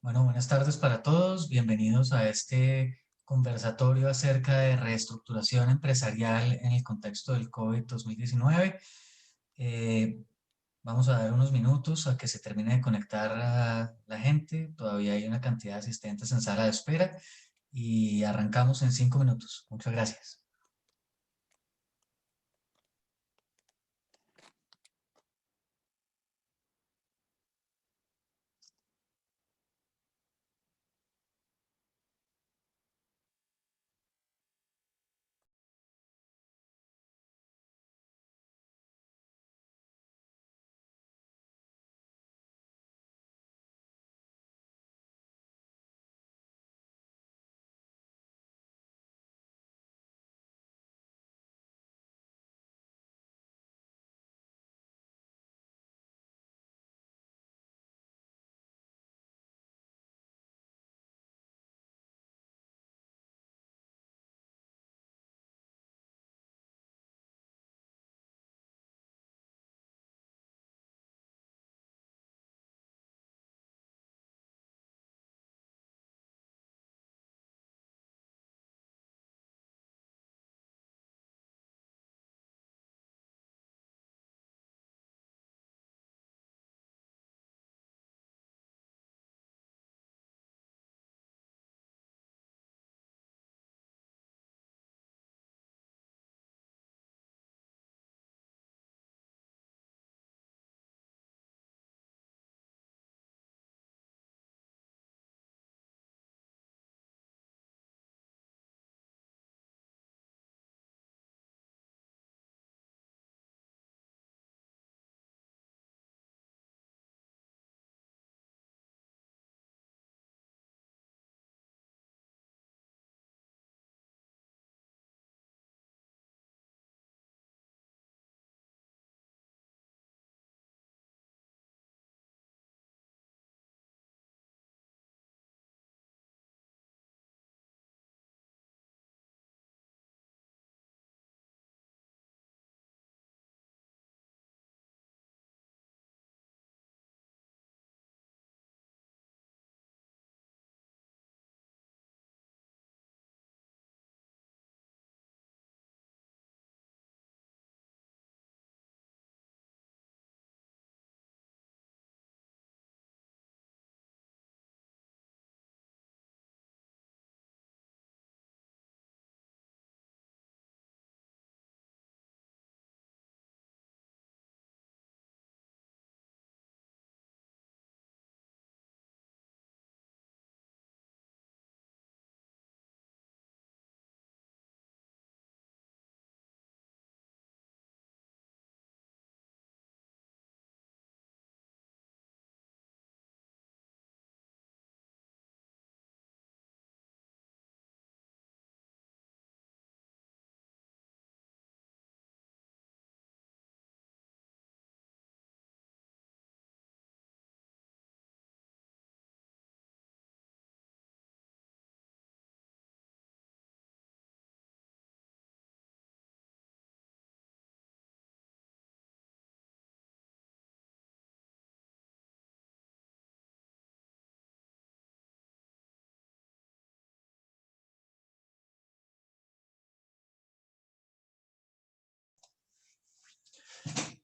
Bueno, buenas tardes para todos. Bienvenidos a este conversatorio acerca de reestructuración empresarial en el contexto del COVID-19. Eh, Vamos a dar unos minutos a que se termine de conectar a la gente. Todavía hay una cantidad de asistentes en sala de espera y arrancamos en 5 minutos. Muchas gracias.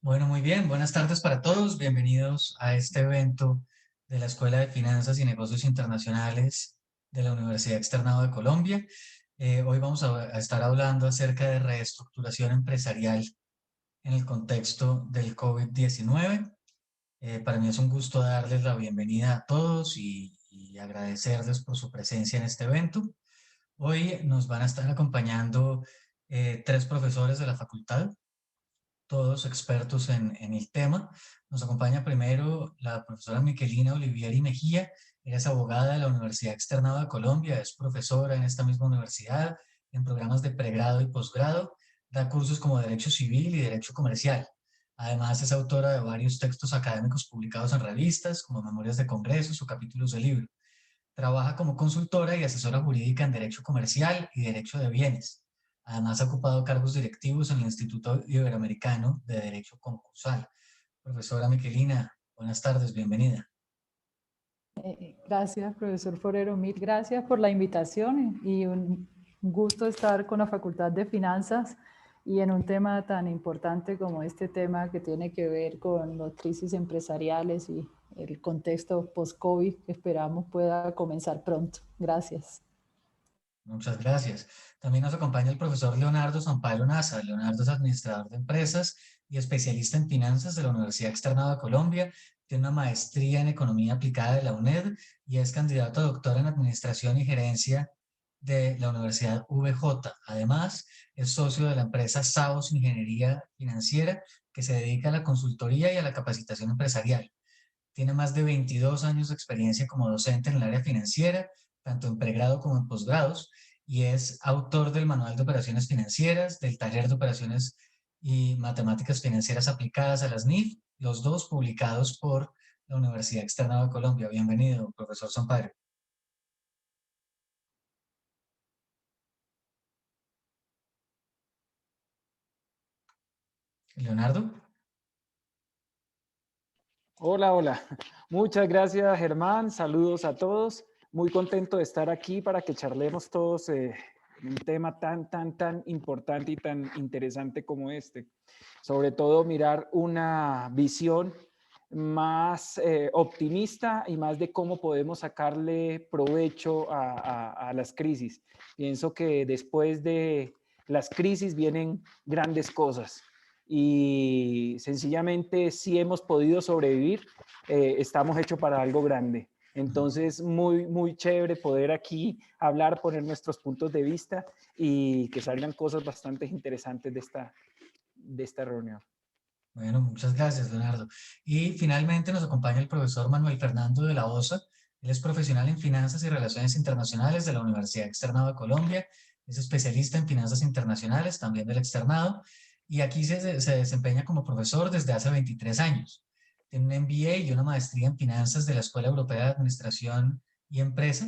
Bueno, muy bien. Buenas tardes para todos. Bienvenidos a este evento de la Escuela de Finanzas y Negocios Internacionales de la Universidad Externado de Colombia. Hoy vamos a estar hablando acerca de reestructuración empresarial en el contexto del COVID-19. Para mí es un gusto darles la bienvenida a todos y agradecerles por su presencia en este evento. Hoy nos van a estar acompañando tres profesores de la facultad, todos expertos en el tema. Nos acompaña primero la profesora Miquelina Olivieri Mejía. Ella es abogada de la Universidad Externado de Colombia, es profesora en esta misma universidad en programas de pregrado y posgrado, da cursos como Derecho Civil y Derecho Comercial. Además, es autora de varios textos académicos publicados en revistas, como Memorias de Congresos o capítulos de libro. Trabaja como consultora y asesora jurídica en Derecho Comercial y Derecho de Bienes. Además, ha ocupado cargos directivos en el Instituto Iberoamericano de Derecho Concursal. Profesora Miquelina, buenas tardes, bienvenida. Gracias, profesor Forero. Mil gracias por la invitación y un gusto estar con la Facultad de Finanzas y en un tema tan importante como este tema que tiene que ver con las crisis empresariales y el contexto post-COVID que esperamos pueda comenzar pronto. Gracias. Muchas gracias. También nos acompaña el profesor Leonardo Sampaio Naza. Leonardo es administrador de empresas y especialista en finanzas de la Universidad Externado de Colombia. Tiene una maestría en economía aplicada de la UNED y es candidato a doctor en administración y gerencia de la Universidad VJ. Además, es socio de la empresa SAOS Ingeniería Financiera, que se dedica a la consultoría y a la capacitación empresarial. Tiene más de 22 años de experiencia como docente en el área financiera, tanto en pregrado como en posgrados, y es autor del Manual de Operaciones Financieras, del Taller de Operaciones y Matemáticas Financieras Aplicadas a las NIF, los dos publicados por la Universidad Externado de Colombia. Bienvenido, profesor Sampaio. Leonardo. Hola, hola. Muchas gracias, Germán. Saludos a todos. Muy contento de estar aquí para que charlemos todos un tema tan importante y tan interesante como este. Sobre todo mirar una visión más optimista y más de cómo podemos sacarle provecho a las crisis. Pienso que después de las crisis vienen grandes cosas y sencillamente si hemos podido sobrevivir, estamos hechos para algo grande. Entonces, muy chévere poder aquí hablar, poner nuestros puntos de vista y que salgan cosas bastante interesantes de esta reunión. Bueno, muchas gracias, Leonardo. Y finalmente nos acompaña el profesor Manuel Fernando de la Osa. Él es profesional en finanzas y relaciones internacionales de la Universidad Externado de Colombia. Es especialista en finanzas internacionales, también del Externado. Y aquí se desempeña como profesor desde hace 23 años. Tiene un MBA y una maestría en finanzas de la Escuela Europea de Administración y Empresa.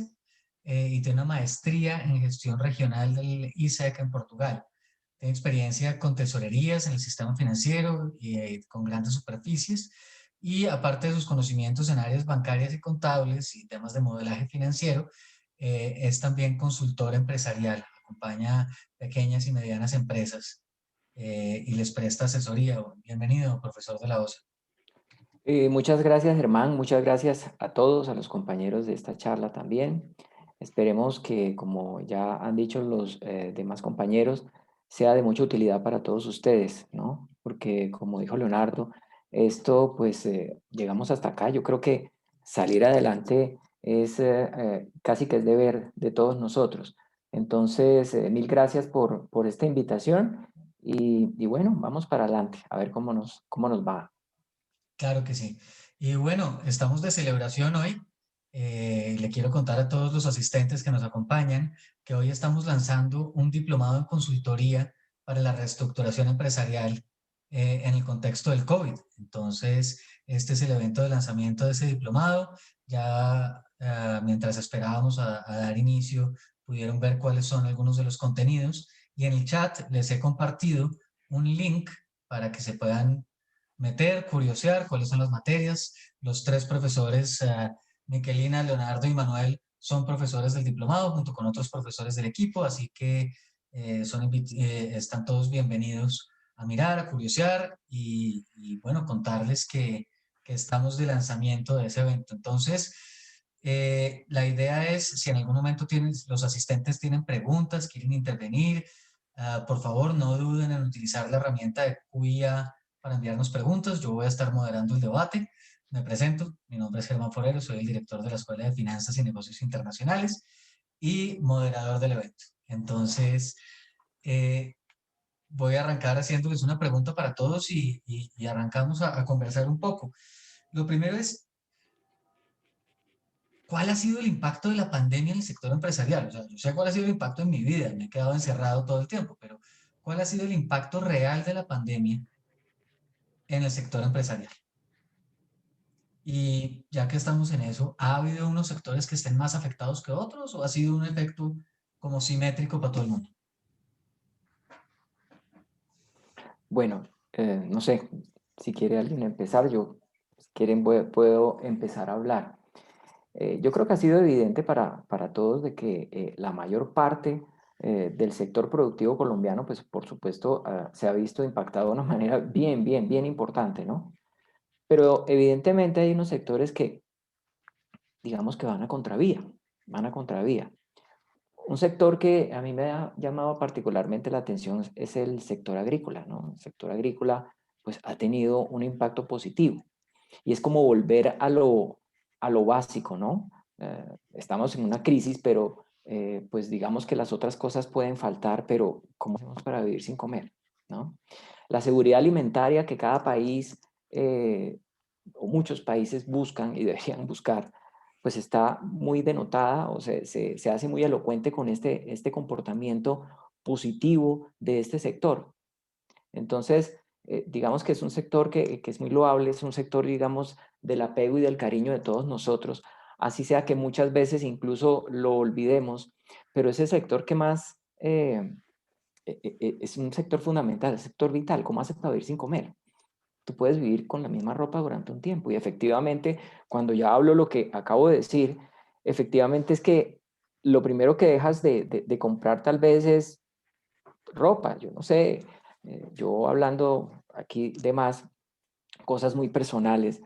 Y tiene una maestría en gestión regional del ISEC en Portugal. Tiene experiencia con tesorerías en el sistema financiero y con grandes superficies. Y aparte de sus conocimientos en áreas bancarias y contables y temas de modelaje financiero, es también consultor empresarial. Acompaña pequeñas y medianas empresas y les presta asesoría. Bienvenido, profesor de la OSA. Muchas gracias, Germán. Muchas gracias a todos, a los compañeros de esta charla también. Esperemos que, como ya han dicho los demás compañeros, sea de mucha utilidad para todos ustedes, ¿no? Porque, como dijo Leonardo, esto, pues, llegamos hasta acá. Yo creo que salir adelante es casi que es deber de todos nosotros. Entonces, mil gracias por esta invitación y bueno, vamos para adelante, a ver cómo nos va. Claro que sí. Y bueno, estamos de celebración hoy. Le quiero contar a todos los asistentes que nos acompañan que hoy estamos lanzando un diplomado en consultoría para la reestructuración empresarial en el contexto del COVID. Entonces, este es el evento de lanzamiento de ese diplomado. Ya mientras esperábamos a dar inicio, pudieron ver cuáles son algunos de los contenidos. Y en el chat les he compartido un link para que se puedan meter, curiosear cuáles son las materias. Los tres profesores, Miquelina, Leonardo y Manuel, son profesores del diplomado junto con otros profesores del equipo, así que están todos bienvenidos a mirar, a curiosear y bueno, contarles que estamos de lanzamiento de ese evento. Entonces, la idea es, si en algún momento los asistentes tienen preguntas, quieren intervenir, por favor no duden en utilizar la herramienta de QIA para enviarnos preguntas. Yo voy a estar moderando el debate. Me presento, mi nombre es Germán Forero, soy el director de la Escuela de Finanzas y Negocios Internacionales y moderador del evento. Entonces, eh, voy a arrancar haciéndoles una pregunta para todos y arrancamos a conversar un poco. Lo primero es, ¿cuál ha sido el impacto de la pandemia en el sector empresarial? O sea, yo sé cuál ha sido el impacto en mi vida, me he quedado encerrado todo el tiempo, pero ¿cuál ha sido el impacto real de la pandemia en el sector empresarial? Y ya que estamos en eso, ¿ha habido unos sectores que estén más afectados que otros o ha sido un efecto como simétrico para todo el mundo? Bueno, no sé si quiere alguien empezar, yo, si quieren, puedo empezar a hablar. Yo creo que ha sido evidente para todos de que la mayor parte del sector productivo colombiano, pues por supuesto, se ha visto impactado de una manera bien importante, ¿no? Pero evidentemente hay unos sectores que, digamos que van a contravía. Un sector que a mí me ha llamado particularmente la atención es el sector agrícola, ¿no? El sector agrícola, pues ha tenido un impacto positivo y es como volver a lo básico, ¿no? Estamos en una crisis, pero pues digamos que las otras cosas pueden faltar, pero ¿cómo hacemos para vivir sin comer? ¿No? La seguridad alimentaria que cada país o muchos países buscan y deberían buscar, pues está muy denotada o se hace muy elocuente con este comportamiento positivo de este sector. Entonces, digamos que es un sector que es muy loable, es un sector, digamos, del apego y del cariño de todos nosotros, así sea que muchas veces incluso lo olvidemos, pero ese sector que más es un sector fundamental, es un sector vital. ¿Cómo haces para vivir sin comer? Tú puedes vivir con la misma ropa durante un tiempo y efectivamente, cuando ya hablo lo que acabo de decir, efectivamente es que lo primero que dejas de comprar tal vez es ropa, yo no sé, yo hablando aquí de más cosas muy personales,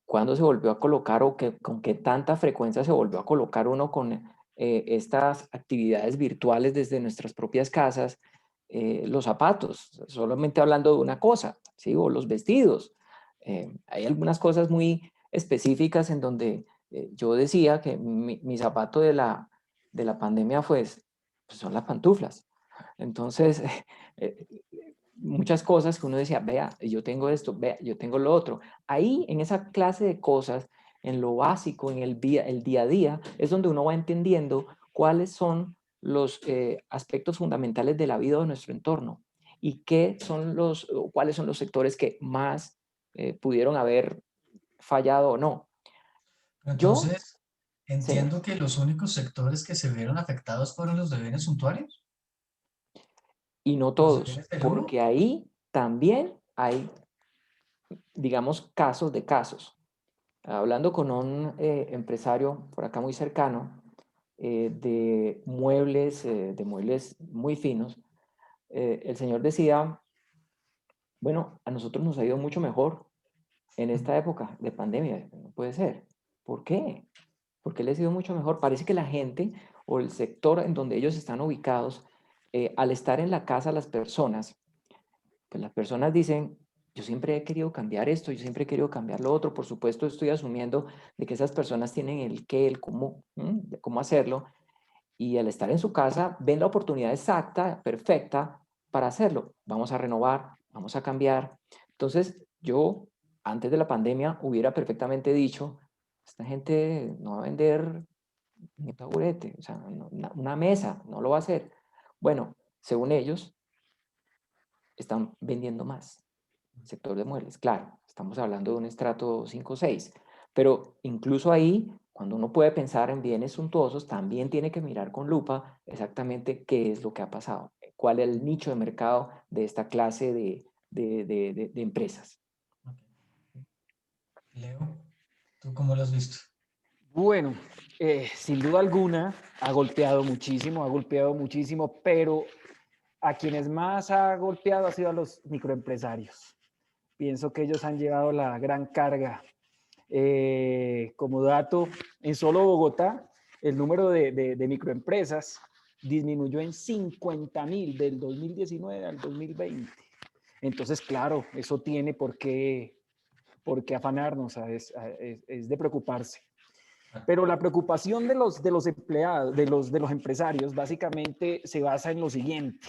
¿cuándo se volvió a colocar o con qué tanta frecuencia se volvió a colocar uno con estas actividades virtuales desde nuestras propias casas? Los zapatos, solamente hablando de una cosa, ¿sí? O los vestidos. Hay algunas cosas muy específicas en donde yo decía que mi zapato de la pandemia pues son las pantuflas. Entonces, eh, muchas cosas que uno decía, vea, yo tengo esto, vea, yo tengo lo otro. Ahí, en esa clase de cosas, en lo básico, en el día a día, es donde uno va entendiendo cuáles son los aspectos fundamentales de la vida de nuestro entorno y cuáles son los sectores que más pudieron haber fallado o no. Yo, Entonces, señor, entiendo que los únicos sectores que se vieron afectados fueron los de bienes suntuarios, y no los de todos, bienes de lujo. porque ahí también hay, digamos, casos de casos. Hablando con un empresario por acá muy cercano de muebles muy finos, el señor decía, bueno, a nosotros nos ha ido mucho mejor en esta época de pandemia. No puede ser. ¿Por qué? Porque les ha ido mucho mejor. Parece que la gente o el sector en donde ellos están ubicados, al estar en la casa las personas, pues las personas dicen, yo siempre he querido cambiar esto, yo siempre he querido cambiar lo otro. Por supuesto, estoy asumiendo de que esas personas tienen el qué, el cómo, de cómo hacerlo. Y al estar en su casa, ven la oportunidad exacta, perfecta para hacerlo. Vamos a renovar, vamos a cambiar. Entonces, yo, antes de la pandemia, hubiera perfectamente dicho, esta gente no va a vender ni taburete, o sea, una mesa, no lo va a hacer. Bueno, según ellos, están vendiendo más. Sector de muebles, claro, estamos hablando de un estrato 5 o 6, pero incluso ahí, cuando uno puede pensar en bienes suntuosos, también tiene que mirar con lupa exactamente qué es lo que ha pasado, cuál es el nicho de mercado de esta clase de empresas. Ok. Leo, ¿tú cómo lo has visto? Bueno, sin duda alguna ha golpeado muchísimo, pero a quienes más ha golpeado ha sido a los microempresarios. Pienso que ellos han llevado la gran carga. Como dato, en solo Bogotá, el número de microempresas disminuyó en 50.000 del 2019 al 2020. Entonces, claro, eso tiene por qué afanarnos, es de preocuparse. Pero la preocupación de los empleados, de los empresarios, básicamente se basa en lo siguiente.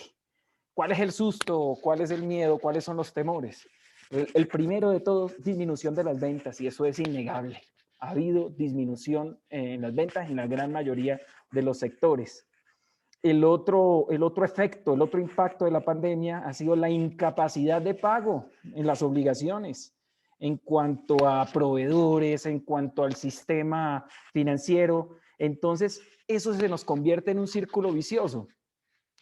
¿Cuál es el susto? ¿Cuál es el miedo? ¿Cuáles son los temores? El primero de todos, disminución de las ventas, y eso es innegable. Ha habido disminución en las ventas en la gran mayoría de los sectores. El otro efecto, el otro impacto de la pandemia ha sido la incapacidad de pago en las obligaciones en cuanto a proveedores, en cuanto al sistema financiero. Entonces, eso se nos convierte en un círculo vicioso.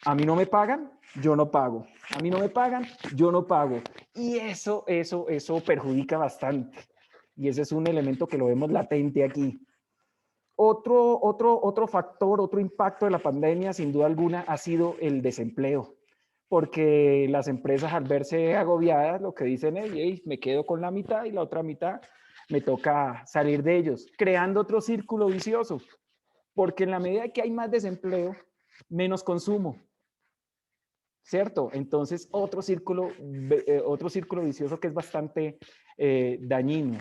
A mí no me pagan, yo no pago. A mí no me pagan, yo no pago. Y eso perjudica bastante. Y ese es un elemento que lo vemos latente aquí. Otro factor, otro impacto de la pandemia, sin duda alguna, ha sido el desempleo, porque las empresas al verse agobiadas, lo que dicen es, hey, me quedo con la mitad y la otra mitad me toca salir de ellos, creando otro círculo vicioso, porque en la medida que hay más desempleo, menos consumo, ¿cierto? Entonces, otro círculo vicioso que es bastante dañino.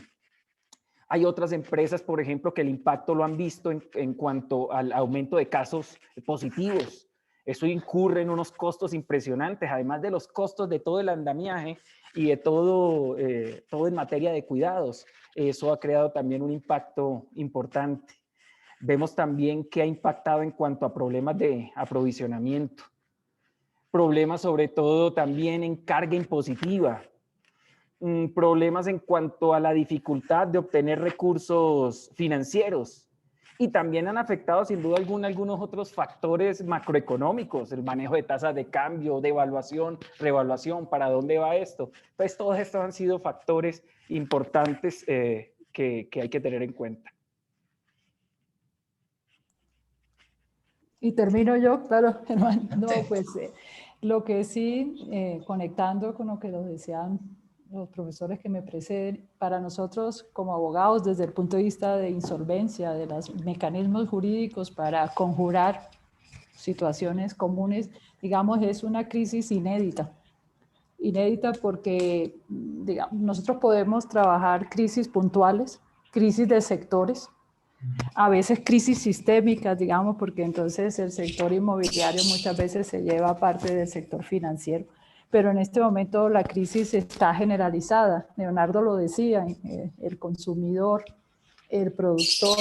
Hay otras empresas, por ejemplo, que el impacto lo han visto en cuanto al aumento de casos positivos. Eso incurre en unos costos impresionantes, además de los costos de todo el andamiaje y de todo en materia de cuidados. Eso ha creado también un impacto importante. Vemos también que ha impactado en cuanto a problemas de aprovisionamiento. Problemas sobre todo también en carga impositiva. Problemas en cuanto a la dificultad de obtener recursos financieros, y también han afectado sin duda alguna algunos otros factores macroeconómicos, el manejo de tasas de cambio, devaluación, revaluación, ¿para dónde va esto? Pues todos estos han sido factores importantes que hay que tener en cuenta. Y termino yo, claro, hermano. No, pues lo que sí, conectando con lo que nos decían los profesores que me preceden, para nosotros como abogados, desde el punto de vista de insolvencia, de los mecanismos jurídicos para conjurar situaciones comunes, digamos, es una crisis inédita. Inédita porque, digamos, nosotros podemos trabajar crisis puntuales, crisis de sectores, a veces crisis sistémicas, digamos, porque entonces el sector inmobiliario muchas veces se lleva parte del sector financiero, pero en este momento la crisis está generalizada. Leonardo lo decía, el consumidor, el productor,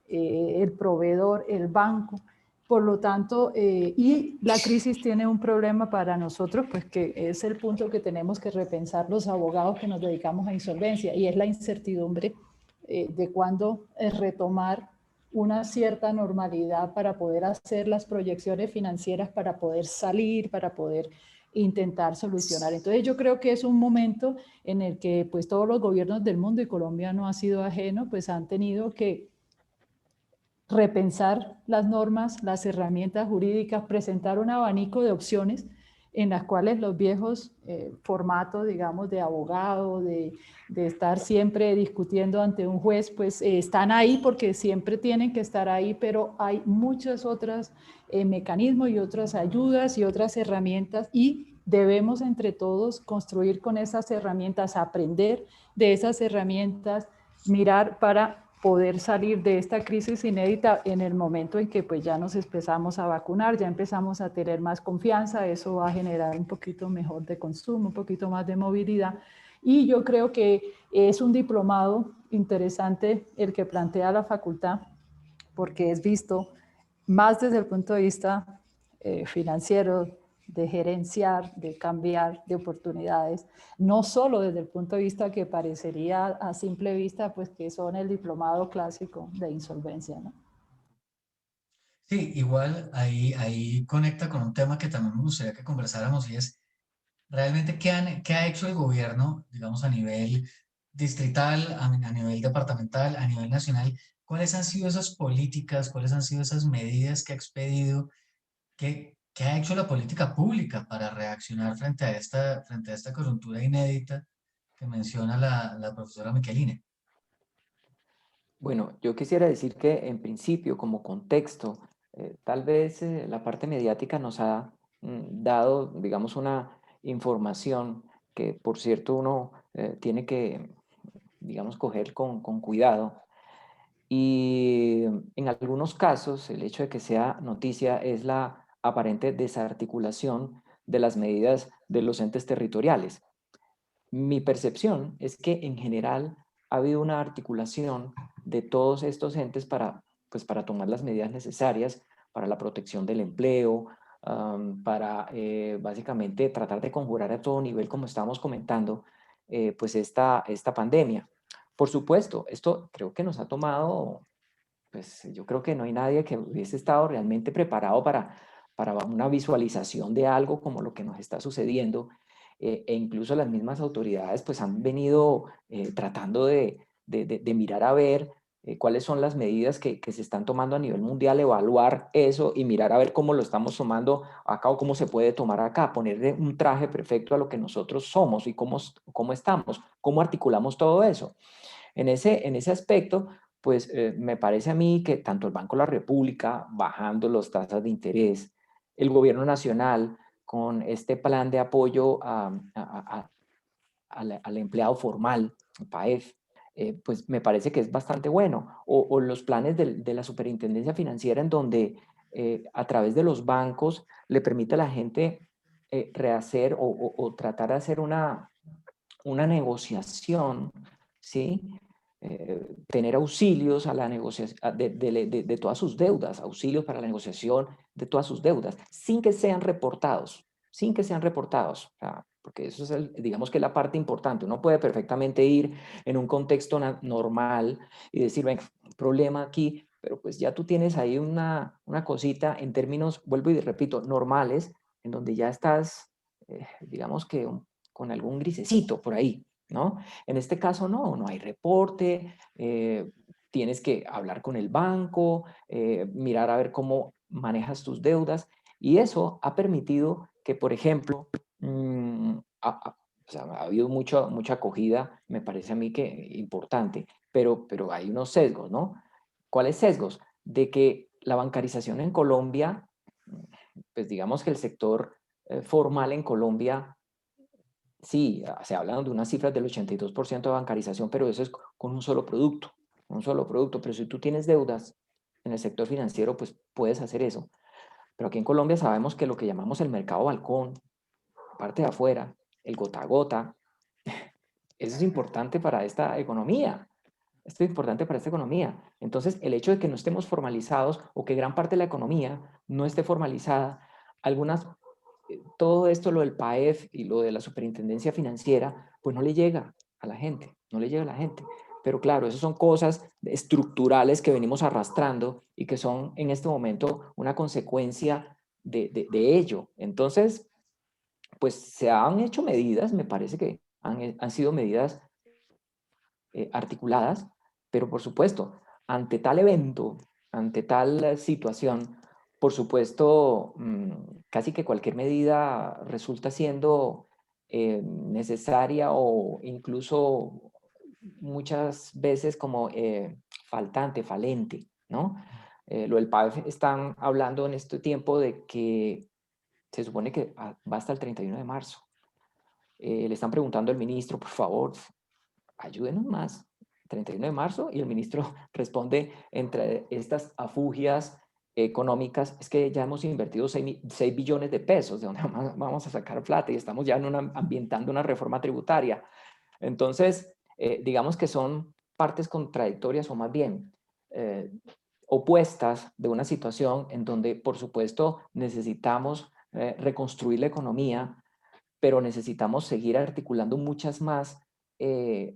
el proveedor, el banco. Por lo tanto, y la crisis tiene un problema para nosotros, pues que es el punto que tenemos que repensar los abogados que nos dedicamos a insolvencia, y es la incertidumbre de cuándo retomar una cierta normalidad para poder hacer las proyecciones financieras, para poder salir, para poder intentar solucionar. Entonces yo creo que es un momento en el que pues todos los gobiernos del mundo, y Colombia no ha sido ajeno, pues han tenido que repensar las normas, las herramientas jurídicas, presentar un abanico de opciones en las cuales los viejos formatos, digamos, de abogado, de estar siempre discutiendo ante un juez, pues están ahí porque siempre tienen que estar ahí, pero hay muchos otros mecanismos y otras ayudas y otras herramientas, y debemos entre todos construir con esas herramientas, aprender de esas herramientas, mirar para poder salir de esta crisis inédita en el momento en que pues ya nos empezamos a vacunar, ya empezamos a tener más confianza, eso va a generar un poquito mejor de consumo, un poquito más de movilidad. Y yo creo que es un diplomado interesante el que plantea la facultad, porque es visto más desde el punto de vista financiero, de gerenciar, de cambiar, de oportunidades, no solo desde el punto de vista que parecería a simple vista, pues que son el diplomado clásico de insolvencia, ¿no? Sí, igual ahí conecta con un tema que también me gustaría que conversáramos, y es realmente qué ha hecho el gobierno, digamos, a nivel distrital, a nivel departamental, a nivel nacional. ¿Cuáles han sido esas políticas, cuáles han sido esas medidas que ha expedido? ¿Qué ha hecho la política pública para reaccionar frente a esta coyuntura inédita que menciona la profesora Micheline? Bueno, yo quisiera decir que en principio, como contexto, tal vez la parte mediática nos ha dado, digamos, una información que, por cierto, uno tiene que, digamos, coger con cuidado. Y en algunos casos, el hecho de que sea noticia es la aparente desarticulación de las medidas de los entes territoriales. Mi percepción es que en general ha habido una articulación de todos estos entes pues, para tomar las medidas necesarias para la protección del empleo, para básicamente tratar de conjurar a todo nivel, como estábamos comentando, pues esta pandemia. Por supuesto, esto creo que nos ha tomado, pues yo creo que no hay nadie que hubiese estado realmente preparado para una visualización de algo como lo que nos está sucediendo, e incluso las mismas autoridades pues han venido tratando de mirar a ver cuáles son las medidas que se están tomando a nivel mundial, evaluar eso y mirar a ver cómo lo estamos tomando acá o cómo se puede tomar acá, ponerle un traje perfecto a lo que nosotros somos y cómo estamos, cómo articulamos todo eso. En ese aspecto, pues me parece a mí que tanto el Banco de la República, bajando las tasas de interés, el gobierno nacional, con este plan de apoyo al empleado formal, PAEF, pues me parece que es bastante bueno. O los planes de la Superintendencia Financiera en donde a través de los bancos le permite a la gente rehacer o tratar de hacer una negociación, ¿sí? Tener auxilios a la negociación de todas sus deudas, auxilios para la negociación de todas sus deudas, sin que sean reportados, o sea, porque eso es, digamos que la parte importante. Uno puede perfectamente ir en un contexto normal y decir, venga, problema aquí, pero pues ya tú tienes ahí una cosita en términos, vuelvo y repito, normales, en donde ya estás, digamos que con algún grisecito por ahí, ¿no? En este caso no hay reporte, tienes que hablar con el banco, mirar a ver cómo manejas tus deudas, y eso ha permitido que, por ejemplo, o sea, ha habido mucha acogida, me parece a mí que importante, pero hay unos sesgos, ¿no? ¿Cuáles sesgos? De que la bancarización en Colombia, pues digamos que el sector formal en Colombia, sí, se hablan de unas cifras del 82% de bancarización, pero eso es con un solo producto, pero si tú tienes deudas en el sector financiero, pues puedes hacer eso. Pero aquí en Colombia sabemos que lo que llamamos el mercado balcón, parte de afuera, el gota a gota, eso es importante para esta economía. Esto es importante para esta economía. Entonces, el hecho de que no estemos formalizados o que gran parte de la economía no esté formalizada, todo esto, lo del PAEF y lo de la superintendencia financiera, pues no le llega a la gente, no le llega a la gente. Pero claro, esas son cosas estructurales que venimos arrastrando y que son en este momento una consecuencia de ello. Entonces, pues se han hecho medidas, me parece que han sido medidas articuladas, pero por supuesto, ante tal evento, ante tal situación, por supuesto, casi que cualquier medida resulta siendo necesaria o incluso muchas veces como falente, ¿no? Lo del PAEF están hablando en este tiempo de que se supone que va hasta el 31 de marzo. Le están preguntando al ministro, por favor, ayúdenos más. 31 de marzo, y el ministro responde, entre estas afugias económicas, es que ya hemos invertido 6 billones de pesos, ¿de dónde vamos a sacar plata? Y estamos ya ambientando una reforma tributaria. Entonces, digamos que son partes contradictorias o más bien opuestas de una situación en donde, por supuesto, necesitamos reconstruir la economía, pero necesitamos seguir articulando muchas más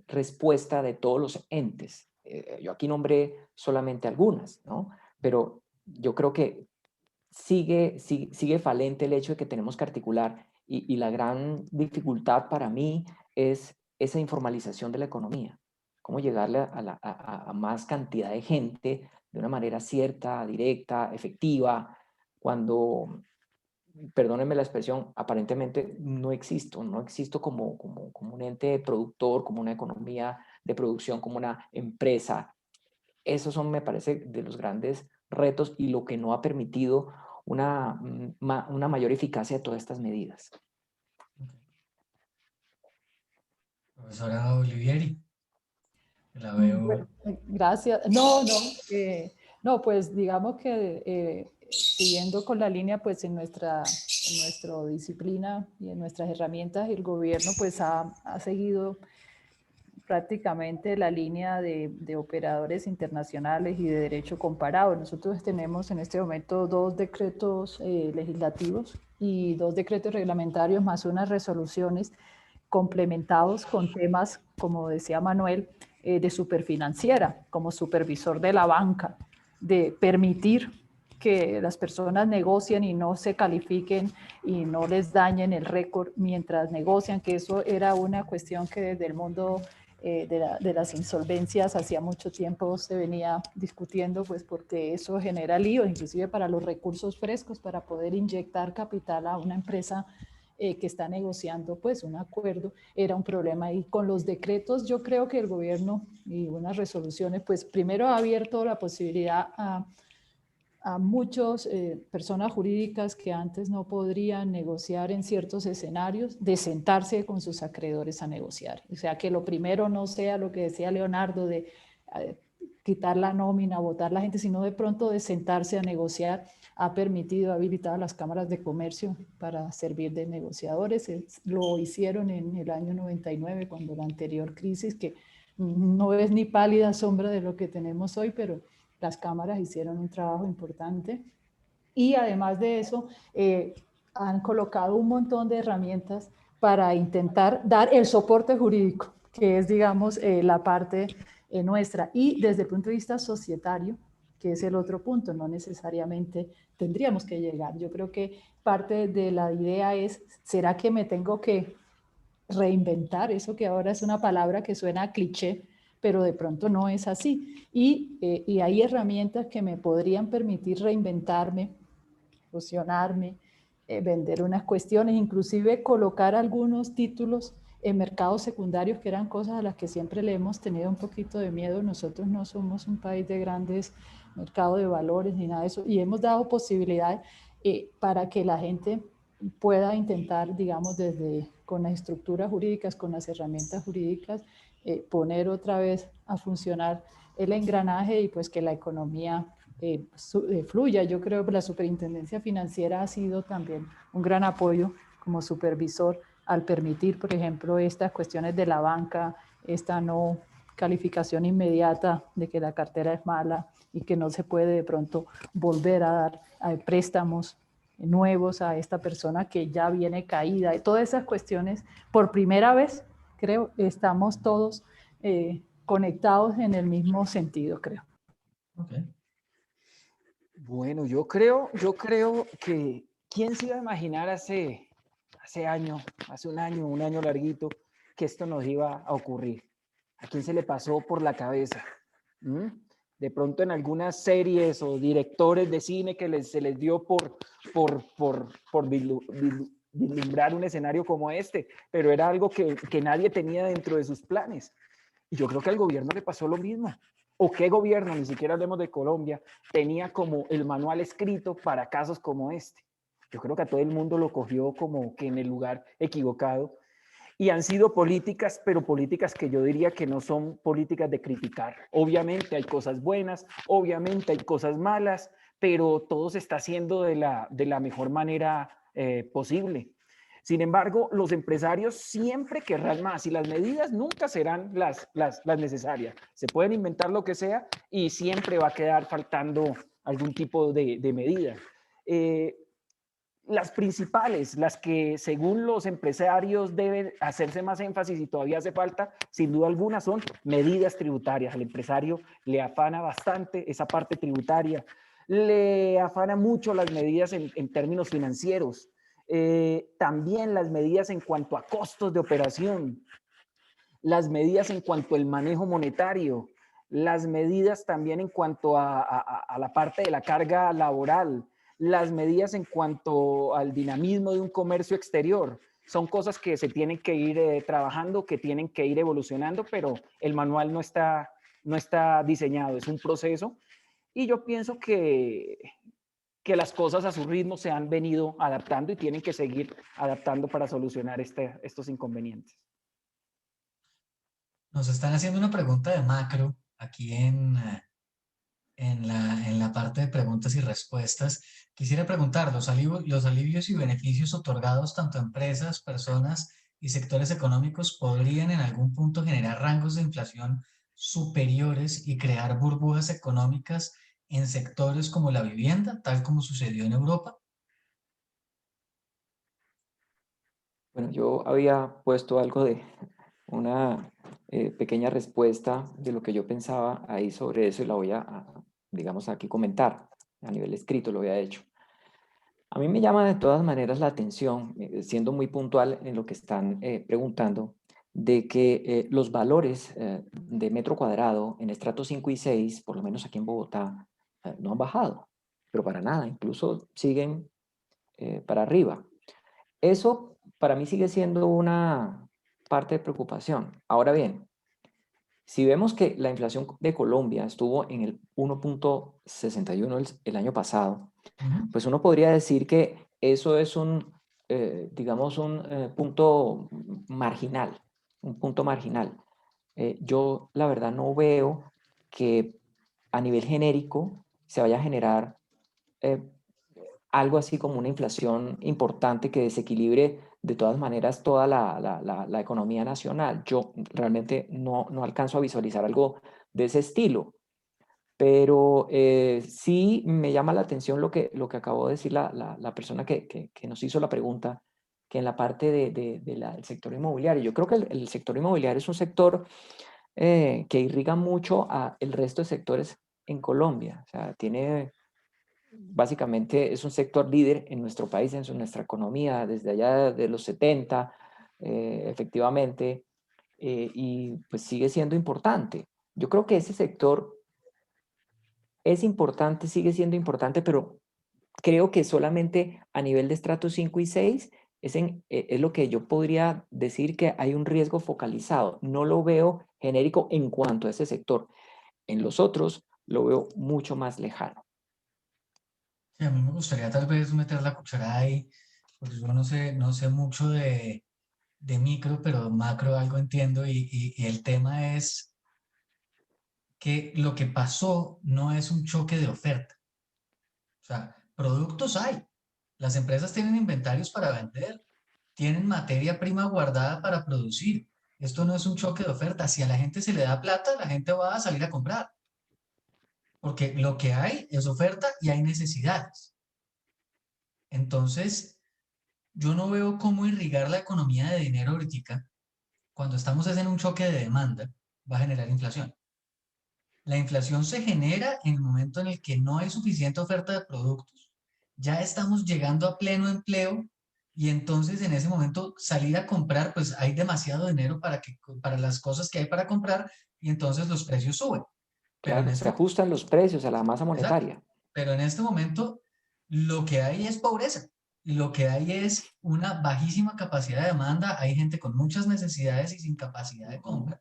respuestas de todos los entes. Yo aquí nombré solamente algunas, ¿no? Pero yo creo que sigue falente el hecho de que tenemos que articular, y la gran dificultad para mí es esa informalización de la economía. Cómo llegarle a más cantidad de gente de una manera cierta, directa, efectiva, cuando, perdónenme la expresión, aparentemente no existo como un ente productor, como una economía de producción, como una empresa. Esos son, me parece, de los grandes retos y lo que no ha permitido una mayor eficacia de todas estas medidas. Profesora Olivieri, la veo. Gracias. No, pues digamos que siguiendo con la línea, pues en nuestra disciplina y en nuestras herramientas, el gobierno pues ha seguido prácticamente la línea de operadores internacionales y de derecho comparado. Nosotros tenemos en este momento 2 decretos legislativos y 2 decretos reglamentarios más unas resoluciones complementados con temas, como decía Manuel, de superfinanciera, como supervisor de la banca, de permitir que las personas negocien y no se califiquen y no les dañen el récord mientras negocian, que eso era una cuestión que desde el mundo de las insolvencias. Hacía mucho tiempo se venía discutiendo, pues porque eso genera líos, inclusive para los recursos frescos, para poder inyectar capital a una empresa que está negociando pues un acuerdo, era un problema. Y con los decretos yo creo que el gobierno y unas resoluciones, pues primero ha abierto la posibilidad a muchas personas jurídicas que antes no podrían negociar en ciertos escenarios, de sentarse con sus acreedores a negociar. O sea, que lo primero no sea lo que decía Leonardo de quitar la nómina, votar la gente, sino de pronto de sentarse a negociar. Ha permitido, ha habilitado las cámaras de comercio para servir de negociadores. Lo hicieron en el año 99, cuando la anterior crisis, que no es ni pálida sombra de lo que tenemos hoy, pero las cámaras hicieron un trabajo importante. Y además de eso, han colocado un montón de herramientas para intentar dar el soporte jurídico, que es, digamos, la parte nuestra. Y desde el punto de vista societario, que es el otro punto, no necesariamente tendríamos que llegar. Yo creo que parte de la idea es, ¿será que me tengo que reinventar? Eso que ahora es una palabra que suena a cliché, pero de pronto no es así. Y hay herramientas que me podrían permitir reinventarme, fusionarme, vender unas cuestiones, inclusive colocar algunos títulos en mercados secundarios, que eran cosas a las que siempre le hemos tenido un poquito de miedo. Nosotros no somos un país de grandes mercados de valores ni nada de eso, y hemos dado posibilidades para que la gente pueda intentar, digamos, desde con las estructuras jurídicas, con las herramientas jurídicas, poner otra vez a funcionar el engranaje y pues que la economía fluya. Yo creo que la Superintendencia Financiera ha sido también un gran apoyo como supervisor al permitir, por ejemplo, estas cuestiones de la banca, esta no calificación inmediata de que la cartera es mala y que no se puede de pronto volver a dar préstamos nuevos a esta persona que ya viene caída. Y todas esas cuestiones, por primera vez, creo, estamos todos conectados en el mismo sentido, creo. Okay. Bueno, yo creo que quién se iba a imaginar hace un año larguito, que esto nos iba a ocurrir. ¿A quién se le pasó por la cabeza? De pronto en algunas series o directores de cine que se les dio por vislumbrar un escenario como este, pero era algo que nadie tenía dentro de sus planes. Y yo creo que al gobierno le pasó lo mismo. ¿O qué gobierno, ni siquiera hablemos de Colombia, tenía como el manual escrito para casos como este? Yo creo que a todo el mundo lo cogió como que en el lugar equivocado. Y han sido políticas, pero políticas que yo diría que no son políticas de criticar. Obviamente hay cosas buenas, obviamente hay cosas malas, pero todo se está haciendo de la mejor manera posible. Sin embargo, los empresarios siempre querrán más y las medidas nunca serán las necesarias. Se pueden inventar lo que sea y siempre va a quedar faltando algún tipo de medida. Las principales, las que según los empresarios deben hacerse más énfasis y todavía hace falta, sin duda alguna, son medidas tributarias. Al empresario le afana bastante esa parte tributaria, le afana mucho las medidas en términos financieros. También las medidas en cuanto a costos de operación, las medidas en cuanto al manejo monetario, las medidas también en cuanto a la parte de la carga laboral, las medidas en cuanto al dinamismo de un comercio exterior. Son cosas que se tienen que ir trabajando, que tienen que ir evolucionando, pero el manual no está diseñado, es un proceso. Y yo pienso que las cosas a su ritmo se han venido adaptando y tienen que seguir adaptando para solucionar estos inconvenientes. Nos están haciendo una pregunta de macro aquí en la parte de preguntas y respuestas. Quisiera preguntar, ¿los alivios y beneficios otorgados tanto a empresas, personas y sectores económicos podrían en algún punto generar rangos de inflación superiores y crear burbujas económicas en sectores como la vivienda, tal como sucedió en Europa? Bueno, yo había puesto algo de una pequeña respuesta de lo que yo pensaba ahí sobre eso y la voy digamos, aquí comentar. A nivel escrito lo había hecho. A mí me llama de todas maneras la atención, siendo muy puntual en lo que están preguntando, de que los valores de metro cuadrado en estratos 5 y 6, por lo menos aquí en Bogotá, no han bajado, pero para nada, incluso siguen para arriba. Eso para mí sigue siendo una parte de preocupación. Ahora bien, si vemos que la inflación de Colombia estuvo en el 1.61 el año pasado, pues uno podría decir que eso es digamos, un punto marginal, un punto marginal. Yo, la verdad, no veo que a nivel genérico se vaya a generar eh, algo así como una inflación importante que desequilibre de todas maneras toda la economía nacional. Yo realmente no alcanzo a visualizar algo de ese estilo. Pero sí me llama la atención lo que acabó de decir la persona que nos hizo la pregunta, que en la parte del sector inmobiliario. Yo creo que el sector inmobiliario es un sector que irriga mucho a el resto de sectores en Colombia. O sea, básicamente es un sector líder en nuestro país, en nuestra economía, desde allá de los 70, efectivamente, y pues sigue siendo importante. Yo creo que ese sector es importante, sigue siendo importante, pero creo que solamente a nivel de estratos 5 y 6 es lo que yo podría decir que hay un riesgo focalizado. No lo veo genérico en cuanto a ese sector. En los otros lo veo mucho más lejano. Sí, a mí me gustaría tal vez meter la cucharada ahí, porque yo no sé mucho de micro, pero macro algo entiendo y el tema es que lo que pasó no es un choque de oferta. O sea, productos hay. Las empresas tienen inventarios para vender, tienen materia prima guardada para producir. Esto no es un choque de oferta. Si a la gente se le da plata, la gente va a salir a comprar, porque lo que hay es oferta y hay necesidades. Entonces, yo no veo cómo irrigar la economía de dinero ahorita cuando estamos en un choque de demanda, va a generar inflación. La inflación se genera en el momento en el que no hay suficiente oferta de productos. Ya estamos llegando a pleno empleo y entonces en ese momento salir a comprar, pues hay demasiado dinero para las cosas que hay para comprar y entonces los precios suben. Pero en Claro, este se ajustan los precios a la masa Exacto. monetaria. Pero en este momento lo que hay es pobreza y lo que hay es una bajísima capacidad de demanda. Hay gente con muchas necesidades y sin capacidad de compra.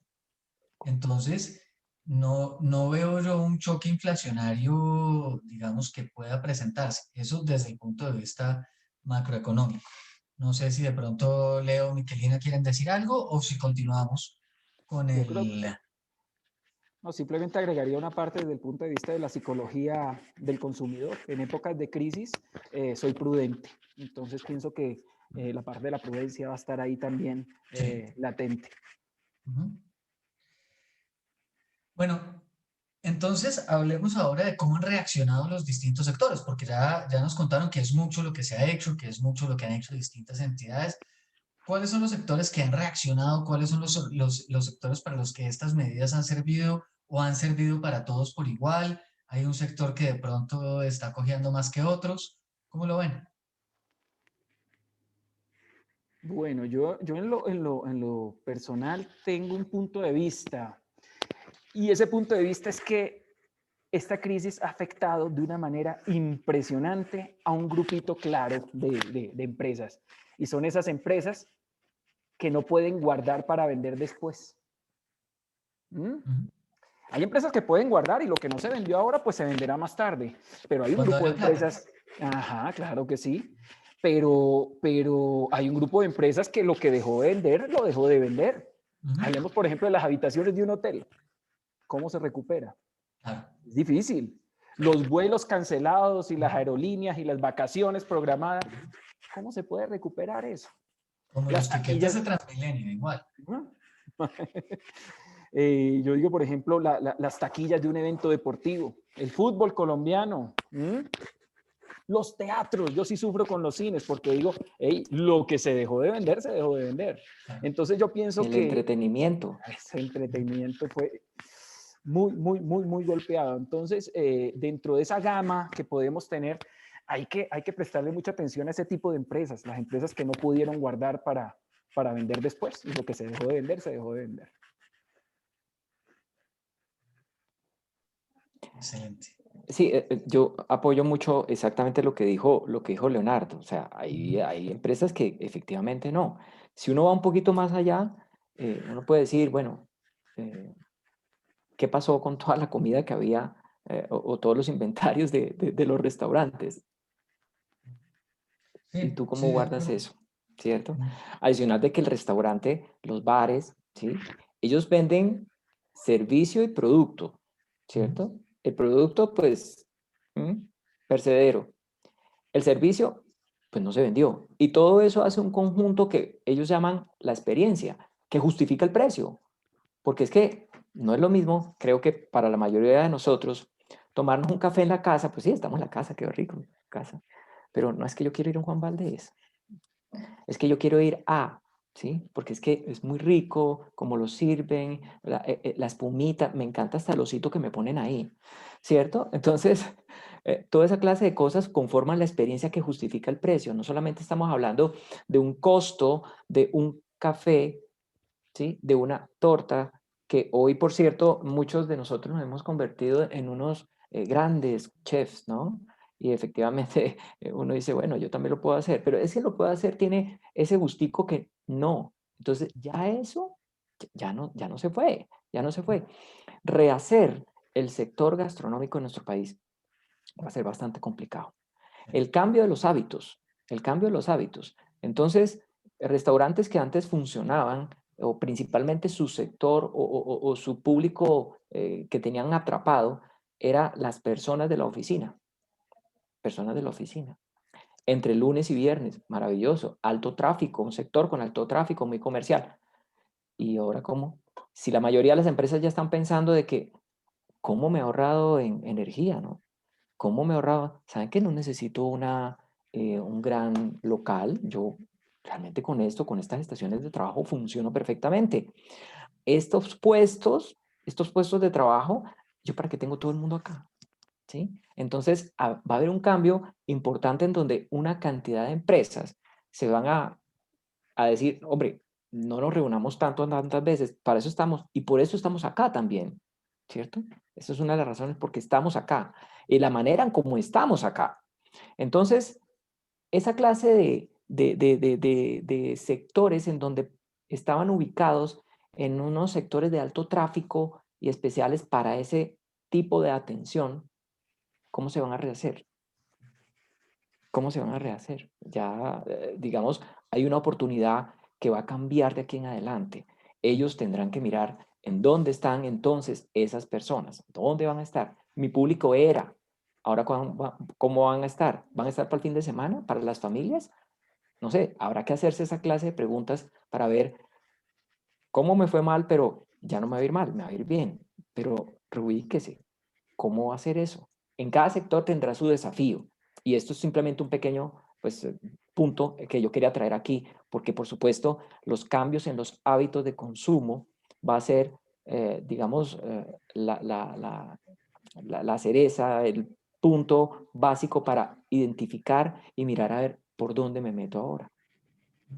Entonces, no veo yo un choque inflacionario, digamos, que pueda presentarse. Eso desde el punto de vista macroeconómico. No sé si de pronto Leo o Miquelina quieren decir algo o si continuamos con Yo creo, el... no, simplemente agregaría una parte desde el punto de vista de la psicología del consumidor. En épocas de crisis soy prudente, entonces pienso que la parte de la prudencia va a estar ahí también Sí. latente. Ujú. Bueno, entonces hablemos ahora de cómo han reaccionado los distintos sectores, porque ya nos contaron que es mucho lo que se ha hecho, que es mucho lo que han hecho distintas entidades. ¿Cuáles son los sectores que han reaccionado? ¿Cuáles son los sectores para los que estas medidas han servido o han servido para todos por igual? ¿Hay un sector que de pronto está cogiendo más que otros? ¿Cómo lo ven? Bueno, yo en lo personal tengo un punto de vista y ese punto de vista es que esta crisis ha afectado de una manera impresionante a un grupito claro de empresas y son esas empresas que no pueden guardar para vender después. ¿Mm? Ujú. Hay empresas que pueden guardar y lo que no se vendió ahora, pues se venderá más tarde. Pero hay un Cuando grupo de haya plata. empresas, ajá, claro que sí. Pero hay un grupo de empresas que lo que dejó de vender, lo dejó de vender. Ujú. Hablemos, por ejemplo, de las habitaciones de un hotel. ¿Cómo se recupera? Claro. Es difícil. Los vuelos cancelados y las aerolíneas y las vacaciones programadas, ¿cómo se puede recuperar eso? Como Las los tiquetes de taquillas, Transmilenio, igual. ¿no? Yo digo, por ejemplo, las taquillas de un evento deportivo, el fútbol colombiano, los teatros. Yo sí sufro con los cines porque digo, hey, lo que se dejó de vender, se dejó de vender. Claro. Entonces yo pienso El que entretenimiento. ese entretenimiento fue muy golpeado. Entonces, dentro de esa gama que podemos tener, hay que prestarle mucha atención a ese tipo de empresas, las empresas que no pudieron guardar para para vender después. Y lo que se dejó de vender, se dejó de vender. Excelente. Sí, yo apoyo mucho exactamente lo que dijo Leonardo. O sea, hay empresas que efectivamente no. Si uno va un poquito más allá, uno puede decir, bueno, ¿qué pasó con toda la comida que había o todos los inventarios de los restaurantes? ¿Y Sí, tú cómo sí, de guardas acuerdo. eso? ¿Cierto? Mm, Adicional de que el restaurante, los bares, ¿sí? Ellos venden servicio y producto, mm. ¿cierto? El producto, pues, percedero. El servicio, pues no se vendió. Y todo eso hace un conjunto que ellos llaman la experiencia, que justifica el precio. Porque es que no es lo mismo, creo que para la mayoría de nosotros, tomarnos un café en la casa, pues sí, estamos en la casa, qué rico, casa. Pero no es que yo quiero ir a un Juan Valdez, es que yo quiero ir a, ¿sí? Porque es que es muy rico, como lo sirven, la espumita, me encanta hasta el osito que me ponen ahí, ¿cierto? Entonces, toda esa clase de cosas conforman la experiencia que justifica el precio. No solamente estamos hablando de un costo de un café, ¿sí? De una torta, que hoy, por cierto, muchos de nosotros nos hemos convertido en unos grandes chefs, ¿no? Y efectivamente uno dice, bueno, yo también lo puedo hacer, pero ese lo puedo hacer tiene ese gustico que no. Entonces, ya eso ya no se fue, ya no se fue. Rehacer el sector gastronómico en nuestro país va a ser bastante complicado. El cambio de los hábitos, el cambio de los hábitos. Entonces, restaurantes que antes funcionaban, o principalmente su sector o su público que tenían atrapado, era las personas de la oficina, personas de la oficina. Entre lunes y viernes, maravilloso, alto tráfico, un sector con alto tráfico, muy comercial. ¿Y ahora cómo? Si la mayoría de las empresas ya están pensando de que, ¿cómo me he ahorrado en energía, no? ¿Cómo me ahorraba? ¿Saben que no necesito un gran local? Yo realmente con esto, con estas estaciones de trabajo, funciono perfectamente. Estos puestos de trabajo, ¿yo para qué tengo todo el mundo acá? ¿Sí? Entonces, va a haber un cambio importante en donde una cantidad de empresas se van a decir, hombre, no nos reunamos tantas veces, para eso estamos, y por eso estamos acá también, ¿cierto? Esa es una de las razones por qué estamos acá, y la manera en cómo estamos acá. Entonces, esa clase de sectores en donde estaban ubicados en unos sectores de alto tráfico y especiales para ese tipo de atención, ¿cómo se van a rehacer? ¿Cómo se van a rehacer? Ya, digamos, hay una oportunidad que va a cambiar de aquí en adelante. Ellos tendrán que mirar en dónde están entonces esas personas, dónde van a estar. Mi público era, ahora ¿cómo van a estar? ¿Van a estar para el fin de semana? ¿Para las familias? No sé, habrá que hacerse esa clase de preguntas para ver cómo me fue mal, pero ya no me va a ir mal, me va a ir bien. Pero reubíquese, ¿cómo va a hacer eso? En cada sector tendrá su desafío. Y esto es simplemente un pequeño pues, punto que yo quería traer aquí, porque por supuesto los cambios en los hábitos de consumo va a ser, digamos, la cereza, el punto básico para identificar y mirar a ver por dónde me meto ahora. Sí,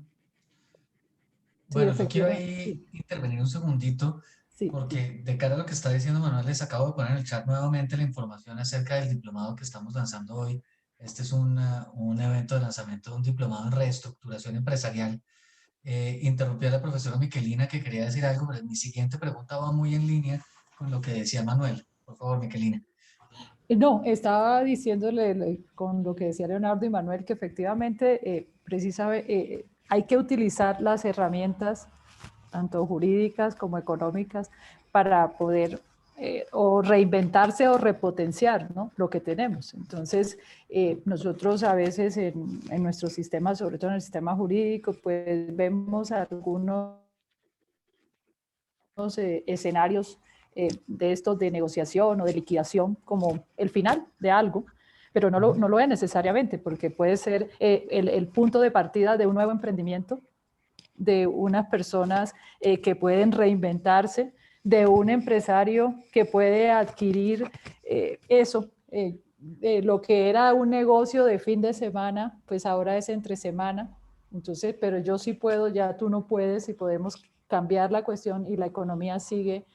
Bueno, yo quiero efectivamente. ahí Sí, intervenir un segundito, sí. porque de cara a lo que está diciendo Manuel, les acabo de poner en el chat nuevamente la información acerca del diplomado que estamos lanzando hoy. Este es un evento de lanzamiento de un diplomado en reestructuración empresarial. Interrumpí a la profesora Miquelina que quería decir algo, pero mi siguiente pregunta va muy en línea con lo que decía Manuel. Por favor, Miquelina. No, estaba diciéndole con lo que decía Leonardo y Manuel que efectivamente precisamente hay que utilizar las herramientas tanto jurídicas como económicas para poder o reinventarse o repotenciar, ¿no?, lo que tenemos. Entonces, nosotros a veces en nuestro sistema, sobre todo en el sistema jurídico, pues vemos algunos escenarios de estos de negociación o de liquidación como el final de algo, pero no lo es necesariamente, porque puede ser el punto de partida de un nuevo emprendimiento, de unas personas que pueden reinventarse, de un empresario que puede adquirir lo que era un negocio de fin de semana, pues ahora es entre semana, Entonces, pero yo sí puedo, ya tú no puedes, y podemos cambiar la cuestión y la economía sigue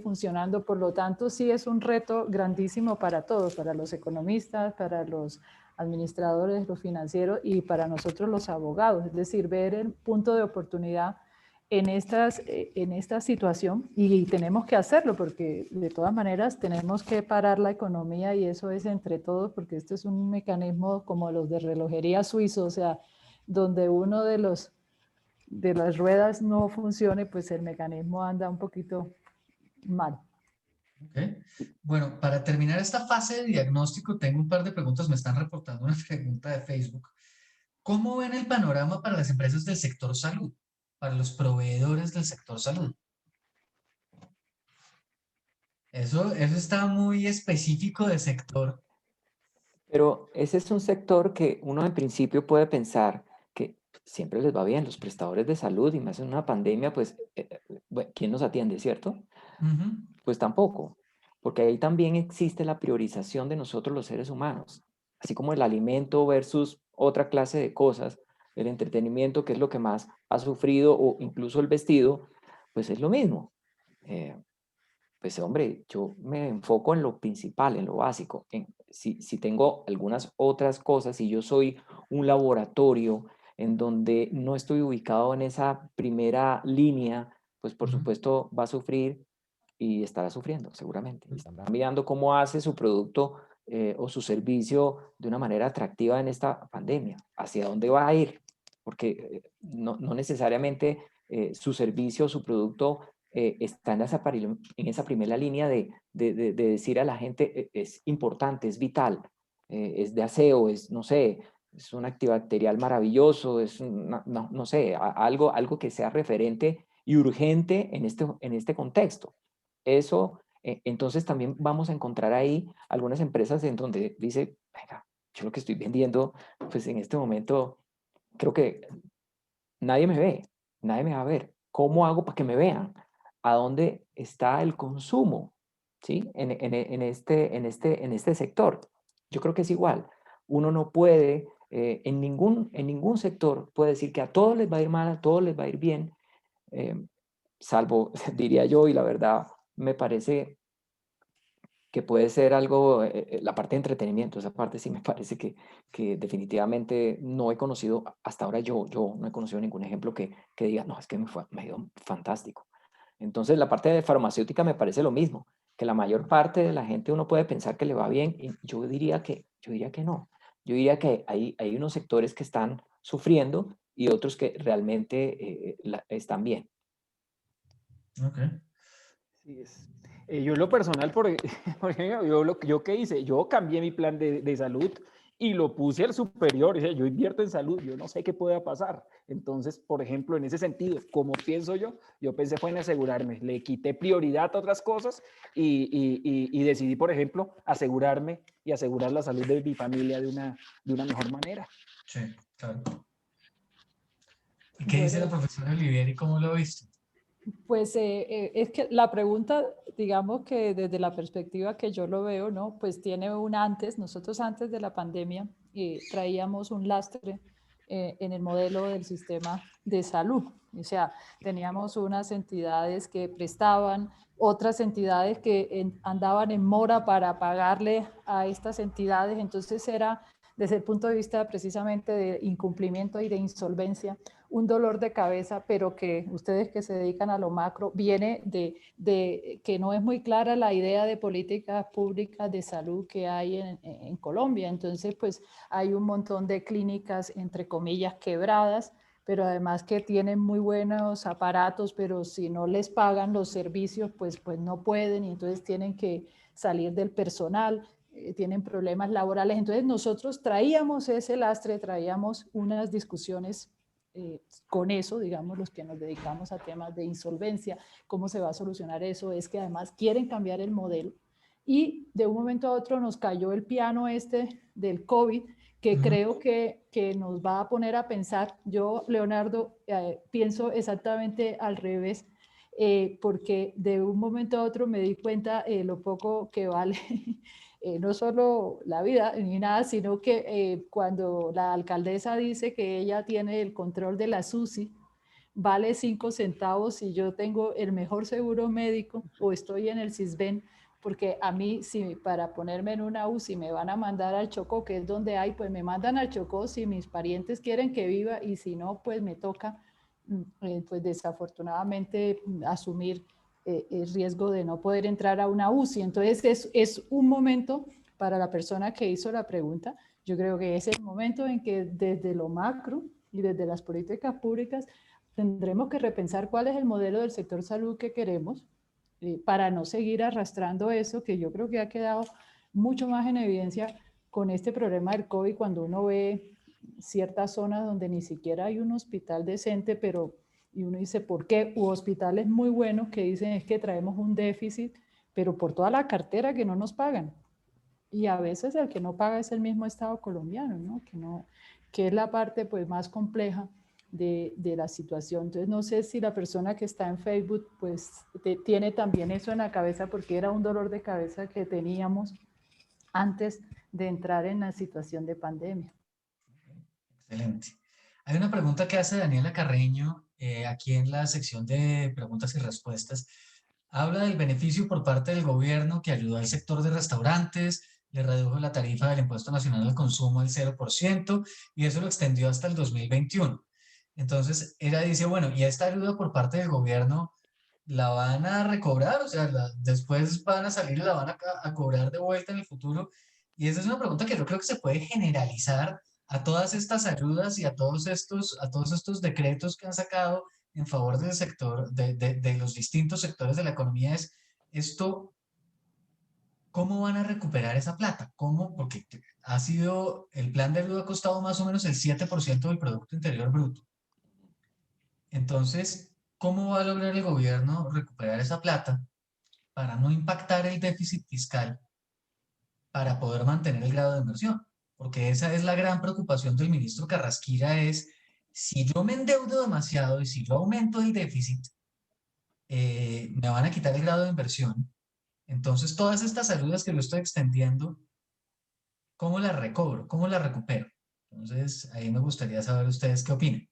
funcionando. Por lo tanto, sí es un reto grandísimo para todos, para los economistas, para los administradores, los financieros y para nosotros los abogados. Es decir, ver el punto de oportunidad en esta situación, y tenemos que hacerlo porque de todas maneras tenemos que parar la economía, y eso es entre todos, porque este es un mecanismo como los de relojería suizo, o sea, donde uno de las ruedas no funcione, pues el mecanismo anda un poquito mal. Ok. Bueno, para terminar esta fase de diagnóstico, tengo un par de preguntas. Me están reportando una pregunta de Facebook. ¿Cómo ven el panorama para las empresas del sector salud, para los proveedores del sector salud? Eso está muy específico de sector. Pero ese es un sector que uno en principio puede pensar que siempre les va bien, los prestadores de salud, y más en una pandemia, pues, bueno, ¿quién nos atiende, cierto? Ujú, Pues tampoco, porque ahí también existe la priorización de nosotros los seres humanos, así como el alimento versus otra clase de cosas, el entretenimiento, que es lo que más ha sufrido, o incluso el vestido, pues es lo mismo. Eh, pues hombre, yo me enfoco en lo principal, en lo básico. Si tengo algunas otras cosas, y yo soy un laboratorio en donde no estoy ubicado en esa primera línea, pues por ujú. supuesto va a sufrir y estará sufriendo seguramente. Y están mirando cómo hace su producto o su servicio de una manera atractiva en esta pandemia, hacia dónde va a ir, porque no necesariamente su servicio o su producto está en esa primera línea de decir a la gente es importante, es vital, es de aseo, es, no sé, es un antibacterial maravilloso, es, no sé, algo que sea referente y urgente en este contexto. Eso, entonces también vamos a encontrar ahí algunas empresas en donde dice, venga, yo lo que estoy vendiendo, pues en este momento creo que nadie me ve, nadie me va a ver. ¿Cómo hago para que me vean? ¿A dónde está el consumo? ¿Sí? En este sector. Yo creo que es igual. Uno no puede, en ningún sector puede decir que a todos les va a ir mal, a todos les va a ir bien, eh, salvo, diría yo, y la verdad me parece que puede ser algo, la parte de entretenimiento, esa parte sí me parece que definitivamente no he conocido, hasta ahora yo no he conocido ningún ejemplo que diga, no, es que me ha ido fantástico. Entonces la parte de farmacéutica me parece lo mismo, que la mayor parte de la gente uno puede pensar que le va bien, y yo diría que no. Yo diría que hay unos sectores que están sufriendo y otros que realmente están bien. Ok. Sí es. Yo en lo personal, por ejemplo, yo qué hice, yo cambié mi plan de salud y lo puse al superior. O sea, yo invierto en salud, yo no sé qué pueda pasar. Entonces, por ejemplo, en ese sentido, como pienso yo pensé fue en asegurarme. Le quité prioridad a otras cosas y decidí, por ejemplo, asegurarme y asegurar la salud de mi familia de una mejor manera. Sí, claro. ¿Y qué dice la Bueno, profesora Olivier y cómo lo viste? pues es que la pregunta, digamos que desde la perspectiva que yo lo veo, ¿no? Pues tiene un antes. Nosotros antes de la pandemia traíamos un lastre en el modelo del sistema de salud. O sea, teníamos unas entidades que prestaban, otras entidades que andaban en mora para pagarle a estas entidades. Entonces era desde el punto de vista precisamente de incumplimiento y de insolvencia un dolor de cabeza, pero que ustedes que se dedican a lo macro, viene de que no es muy clara la idea de políticas públicas de salud que hay en Colombia. Entonces, pues hay un montón de clínicas, entre comillas, quebradas, pero además que tienen muy buenos aparatos, pero si no les pagan los servicios, pues no pueden, y entonces tienen que salir del personal, tienen problemas laborales. Entonces nosotros traíamos ese lastre, traíamos unas discusiones con eso, digamos, los que nos dedicamos a temas de insolvencia, cómo se va a solucionar eso, es que además quieren cambiar el modelo, y de un momento a otro nos cayó el piano este del COVID, que Ujú. creo que nos va a poner a pensar. Yo, Leonardo, pienso exactamente al revés, porque de un momento a otro me di cuenta lo poco que vale no solo la vida ni nada, sino que cuando la alcaldesa dice que ella tiene el control de la SUSI, vale 5 centavos si yo tengo el mejor seguro médico o estoy en el Sisbén, porque a mí, si para ponerme en una UCI me van a mandar al Chocó, que es donde hay, pues me mandan al Chocó si mis parientes quieren que viva, y si no, pues me toca, pues desafortunadamente, asumir el riesgo de no poder entrar a una UCI. Entonces es un momento para la persona que hizo la pregunta. Yo creo que es el momento en que desde lo macro y desde las políticas públicas tendremos que repensar cuál es el modelo del sector salud que queremos, para no seguir arrastrando eso, que yo creo que ha quedado mucho más en evidencia con este problema del COVID, cuando uno ve ciertas zonas donde ni siquiera hay un hospital decente, pero y uno dice, ¿por qué? U hospitales muy buenos que dicen es que traemos un déficit, pero por toda la cartera que no nos pagan. Y a veces el que no paga es el mismo Estado colombiano, ¿no? Que es la parte pues más compleja de la situación. Entonces no sé si la persona que está en Facebook pues tiene también eso en la cabeza, porque era un dolor de cabeza que teníamos antes de entrar en la situación de pandemia. Excelente. Hay una pregunta que hace Daniela Carreño aquí en la sección de preguntas y respuestas. Habla del beneficio por parte del gobierno que ayudó al sector de restaurantes, le redujo la tarifa del Impuesto Nacional al Consumo al 0% y eso lo extendió hasta el 2021. Entonces, ella dice, bueno, ¿y esta ayuda por parte del gobierno la van a recobrar? O sea, después van a salir y la van a cobrar de vuelta en el futuro. Y esa es una pregunta que yo creo que se puede generalizar a todas estas ayudas y a todos estos decretos que han sacado en favor del sector, de los distintos sectores de la economía. Es esto, ¿cómo van a recuperar esa plata? ¿Cómo? Porque el plan de ayuda ha costado más o menos el 7% del Producto Interior Bruto. Entonces, ¿cómo va a lograr el gobierno recuperar esa plata para no impactar el déficit fiscal, para poder mantener el grado de inversión? Porque esa es la gran preocupación del ministro Carrasquilla, es si yo me endeudo demasiado y si yo aumento el déficit, me van a quitar el grado de inversión. Entonces, todas estas ayudas que yo estoy extendiendo, ¿cómo las recobro? ¿Cómo las recupero? Entonces, ahí me gustaría saber ustedes qué opinan.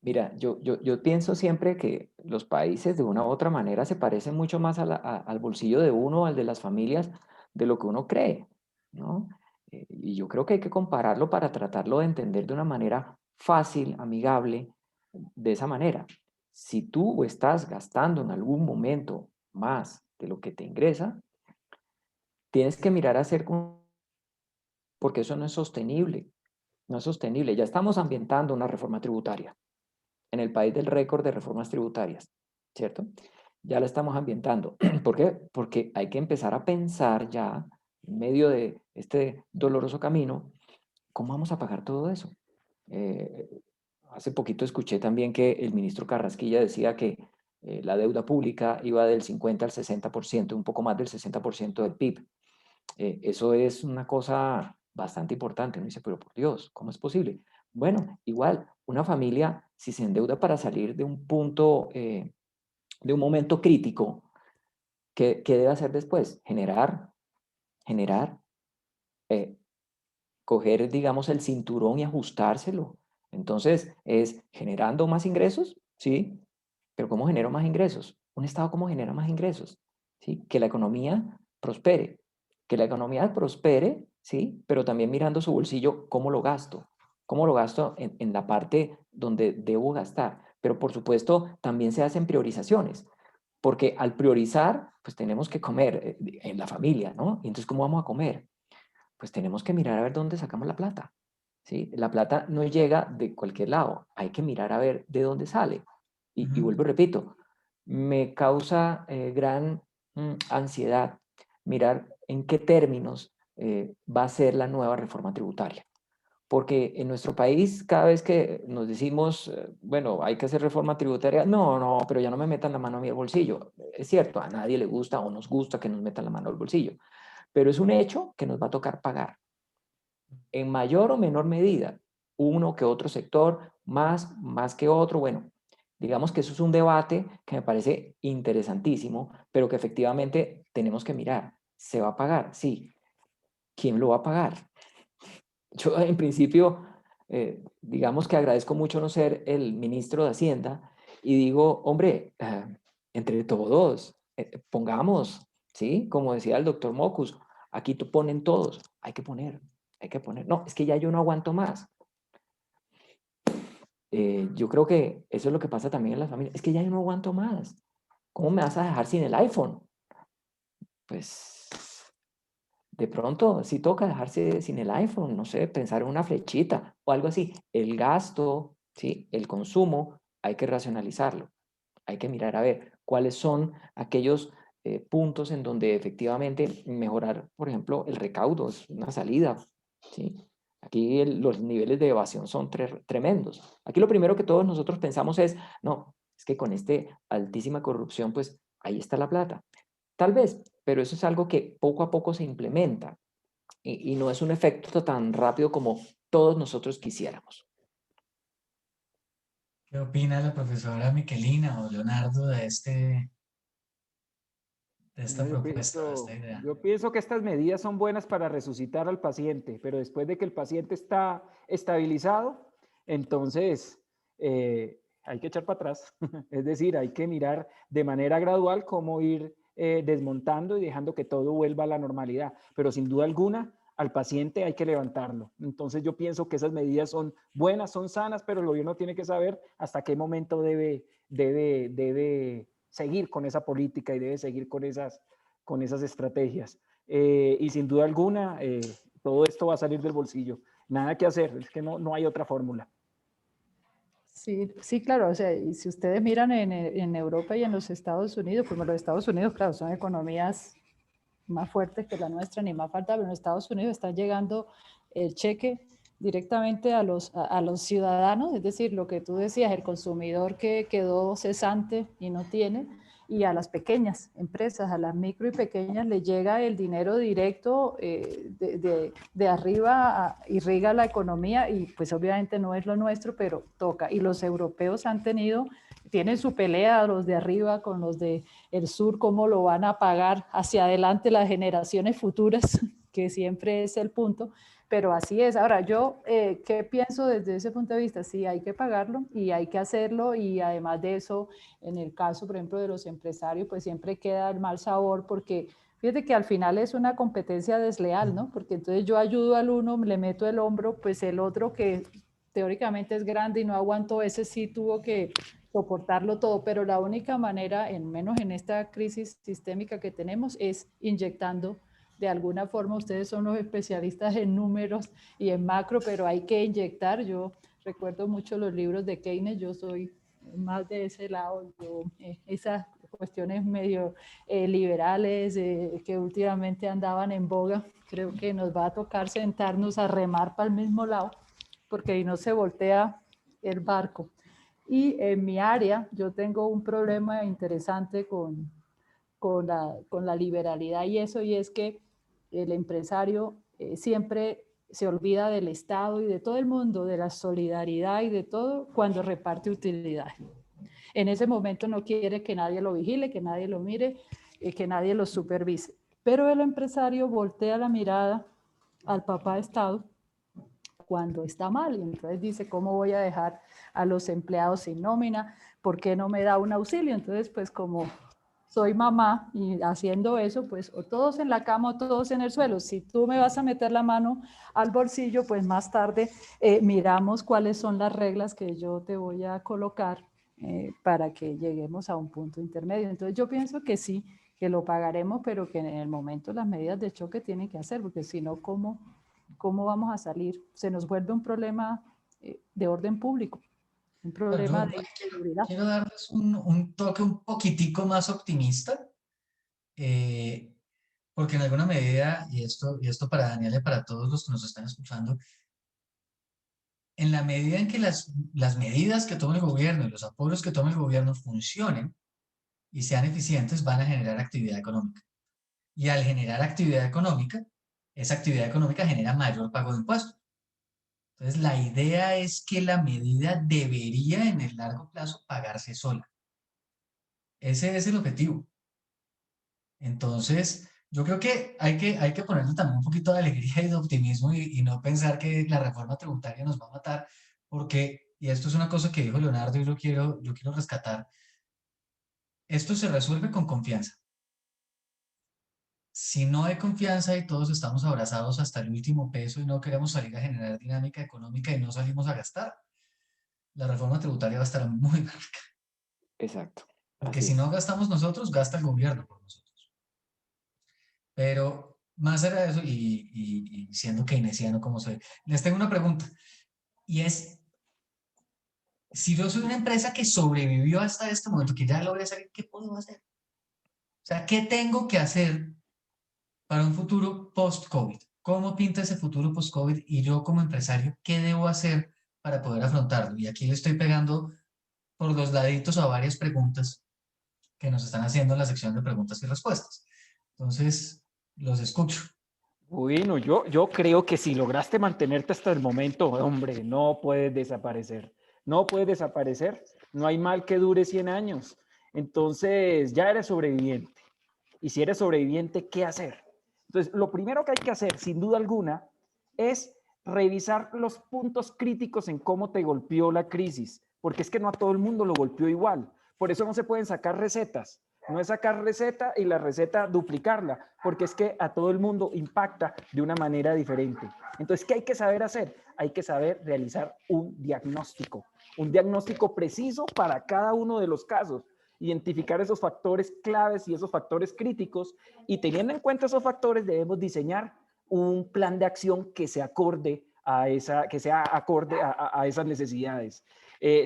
Mira, yo pienso siempre que los países de una u otra manera se parecen mucho más al bolsillo de uno, al de las familias, de lo que uno cree, ¿no? Y yo creo que hay que compararlo para tratarlo de entender de una manera fácil, amigable, de esa manera. Si tú estás gastando en algún momento más de lo que te ingresa, tienes que mirar a hacer porque eso no es sostenible, no es sostenible. Ya estamos ambientando una reforma tributaria en el país del récord de reformas tributarias, ¿cierto? Ya la estamos ambientando. ¿Por qué? Porque hay que empezar a pensar ya, en medio de este doloroso camino, ¿cómo vamos a pagar todo eso? Eh, Hace poquito escuché también que el ministro Carrasquilla decía que la deuda pública iba del 50 al 60%, un poco más del 60% del PIB. Eso es una cosa bastante importante. Uno dice, pero por Dios, ¿cómo es posible? Bueno, igual, una familia, si se endeuda para salir de un punto, de un momento crítico, ¿qué debe hacer después? Generar, eh, coger, digamos, el cinturón y ajustárselo. Entonces, es generando más ingresos, ¿sí? Pero ¿cómo genero más ingresos? Un Estado, ¿cómo genera más ingresos? ¿Sí? Que la economía prospere. Que la economía prospere, ¿sí? Pero también mirando su bolsillo, ¿cómo lo gasto? ¿Cómo lo gasto en la parte donde debo gastar? Pero por supuesto, también se hacen priorizaciones. Porque al priorizar, pues tenemos que comer en la familia, ¿no? Y entonces, ¿cómo vamos a comer? Pues tenemos que mirar a ver dónde sacamos la plata, ¿sí? La plata no llega de cualquier lado, hay que mirar a ver de dónde sale. Y Ujú. vuelvo y repito, me causa gran ansiedad mirar en qué términos va a ser la nueva reforma tributaria. Porque en nuestro país, cada vez que nos decimos, bueno, hay que hacer reforma tributaria, no, no, pero ya no me metan la mano a mi bolsillo. Es cierto, a nadie le gusta o nos gusta que nos metan la mano al bolsillo, pero es un hecho que nos va a tocar pagar en mayor o menor medida, uno que otro sector, más que otro, bueno, Digamos que eso es un debate que me parece interesantísimo, pero que efectivamente tenemos que mirar. ¿Se va a pagar? Sí. ¿Quién lo va a pagar? Yo en principio, digamos que agradezco mucho no ser el ministro de Hacienda y digo, hombre, entre todos, pongamos, ¿sí? Como decía el doctor Mocus, aquí ponen todos, hay que poner, hay que poner. No, es que ya yo no aguanto más. Yo creo que eso es lo que pasa también en las familias. Es que ya yo no aguanto más. ¿Cómo me vas a dejar sin el iPhone? Pues de pronto, si toca dejarse sin el iPhone, no sé, pensar en una flechita o algo así. El gasto, ¿sí? El consumo, hay que racionalizarlo. Hay que mirar a ver cuáles son aquellos puntos en donde efectivamente mejorar, por ejemplo, el recaudo es una salida, ¿sí? Aquí los niveles de evasión son tremendos. Aquí lo primero que todos nosotros pensamos es, no, es que con este altísima corrupción, pues ahí está la plata. Tal vez, pero eso es algo que poco a poco se implementa y no es un efecto tan rápido como todos nosotros quisiéramos. ¿Qué opina la profesora Miquelina o Leonardo de esta No, propuesta, de esta idea? yo pienso que estas medidas son buenas para resucitar al paciente, pero después de que el paciente está estabilizado, entonces hay que echar para atrás. Es decir, hay que mirar de manera gradual cómo ir desmontando y dejando que todo vuelva a la normalidad. Pero sin duda alguna, al paciente hay que levantarlo. Entonces yo pienso que esas medidas son buenas, son sanas, pero el gobierno tiene que saber hasta qué momento debe seguir con esa política y debe seguir con esas estrategias. Y sin duda alguna, todo esto va a salir del bolsillo. Nada que hacer, es que no hay otra fórmula. Sí, sí, claro, o sea, y si ustedes miran en Europa y en los Estados Unidos, pues los Estados Unidos, claro, son economías más fuertes que la nuestra, ni más falta, pero en Estados Unidos está llegando el cheque directamente a los ciudadanos, es decir, lo que tú decías, el consumidor que quedó cesante y no tiene, y a las pequeñas empresas, a las micro y pequeñas, le llega el dinero directo de arriba, irriga la economía y pues obviamente no es lo nuestro, pero toca. Y los europeos tienen su pelea, los de arriba con los de el sur, cómo lo van a pagar hacia adelante las generaciones futuras, que siempre es el punto, pero así es. Ahora, yo, ¿qué pienso desde ese punto de vista? Sí, hay que pagarlo y hay que hacerlo y además de eso, en el caso, por ejemplo, de los empresarios, pues siempre queda el mal sabor porque fíjate que al final es una competencia desleal, ¿no? Porque entonces yo ayudo al uno, le meto el hombro, pues el otro que teóricamente es grande y no aguantó, ese sí tuvo que soportarlo todo, pero la única manera, en menos en esta crisis sistémica que tenemos, es inyectando de alguna forma. Ustedes son los especialistas en números y en macro, pero hay que inyectar. Yo recuerdo mucho los libros de Keynes, yo soy más de ese lado, esas cuestiones medio liberales que últimamente andaban en boga, creo que nos va a tocar sentarnos a remar para el mismo lado, porque ahí no se voltea el barco. Y en mi área yo tengo un problema interesante con la liberalidad y es que el empresario siempre se olvida del Estado y de todo el mundo, de la solidaridad y de todo cuando reparte utilidades. En ese momento no quiere que nadie lo vigile, que nadie lo mire, que nadie lo supervise. Pero el empresario voltea la mirada al papá Estado cuando está mal y entonces dice, ¿cómo voy a dejar a los empleados sin nómina? ¿Por qué no me da un auxilio? Entonces, pues como soy mamá y haciendo eso, pues o todos en la cama o todos en el suelo. Si tú me vas a meter la mano al bolsillo, pues más tarde miramos cuáles son las reglas que yo te voy a colocar para que lleguemos a un punto intermedio. Entonces yo pienso que sí, que lo pagaremos, pero que en el momento las medidas de choque tienen que hacer, porque si no, ¿cómo vamos a salir? Se nos vuelve un problema de orden público, un problema Yo de inseguridad. quiero darles un toque un poquitico más optimista, eh, porque en alguna medida, y esto para Daniel y para todos los que nos están escuchando, en la medida en que las medidas que tome el gobierno y los apoyos que tome el gobierno funcionen y sean eficientes, van a generar actividad económica. Y al generar actividad económica, esa actividad económica genera mayor pago de impuestos. Entonces, la idea es que la medida debería en el largo plazo pagarse sola. Ese es el objetivo. Entonces, yo creo que hay que ponerle también un poquito de alegría y de optimismo y no pensar que la reforma tributaria nos va a matar, porque, y esto es una cosa que dijo Leonardo y yo quiero rescatar, esto se resuelve con confianza. Si no hay confianza y todos estamos abrazados hasta el último peso y no queremos salir a generar dinámica económica y no salimos a gastar, la reforma tributaria va a estar muy mal. Exacto, Porque así si no es. gastamos nosotros, gasta el gobierno por nosotros. Pero más allá de eso, y siendo keynesiano como soy, les tengo una pregunta. Y es, si yo soy una empresa que sobrevivió hasta este momento, que ya logré salir, ¿qué puedo hacer? O sea, ¿qué tengo que hacer para un futuro post-COVID? ¿Cómo pinta ese futuro post-COVID? Y yo como empresario, ¿qué debo hacer para poder afrontarlo? Y aquí le estoy pegando por los laditos a varias preguntas que nos están haciendo en la sección de preguntas y respuestas. Entonces, los escucho. Bueno, yo creo que si lograste mantenerte hasta el momento, hombre, no puedes desaparecer. No puedes desaparecer. No hay mal que dure 100 años. Entonces, ya eres sobreviviente. Y si eres sobreviviente, ¿qué hacer? Entonces, lo primero que hay que hacer, sin duda alguna, es revisar los puntos críticos en cómo te golpeó la crisis, porque es que no a todo el mundo lo golpeó igual. Por eso no se pueden sacar recetas. No es sacar receta y la receta duplicarla, porque es que a todo el mundo impacta de una manera diferente. Entonces, ¿qué hay que saber hacer? Hay que saber realizar un diagnóstico preciso para cada uno de los casos, identificar esos factores claves y esos factores críticos, y teniendo en cuenta esos factores debemos diseñar un plan de acción que se acorde a esas necesidades.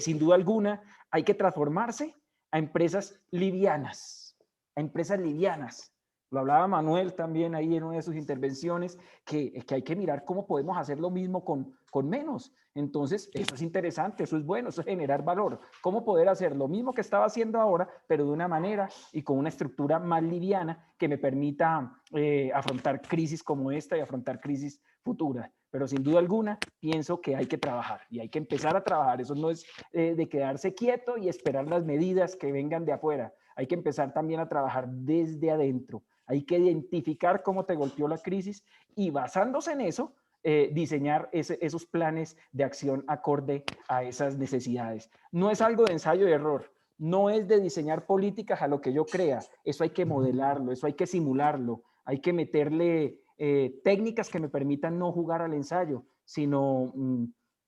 Sin duda alguna, hay que transformarse a empresas livianas, a empresas livianas. Lo hablaba Manuel también ahí en una de sus intervenciones, que hay que mirar cómo podemos hacer lo mismo con menos. Entonces, eso es interesante, eso es bueno, eso es generar valor. ¿Cómo poder hacer lo mismo que estaba haciendo ahora, pero de una manera y con una estructura más liviana que me permita afrontar crisis como esta y afrontar crisis futuras? Pero sin duda alguna, pienso que hay que trabajar y hay que empezar a trabajar. Eso no es de quedarse quieto y esperar las medidas que vengan de afuera. Hay que empezar también a trabajar desde adentro. Hay que identificar cómo te golpeó la crisis y basándose en eso, diseñar esos planes de acción acorde a esas necesidades. No es algo de ensayo y error, no es de diseñar políticas a lo que yo crea, eso hay que modelarlo, eso hay que simularlo, hay que meterle técnicas que me permitan no jugar al ensayo, sino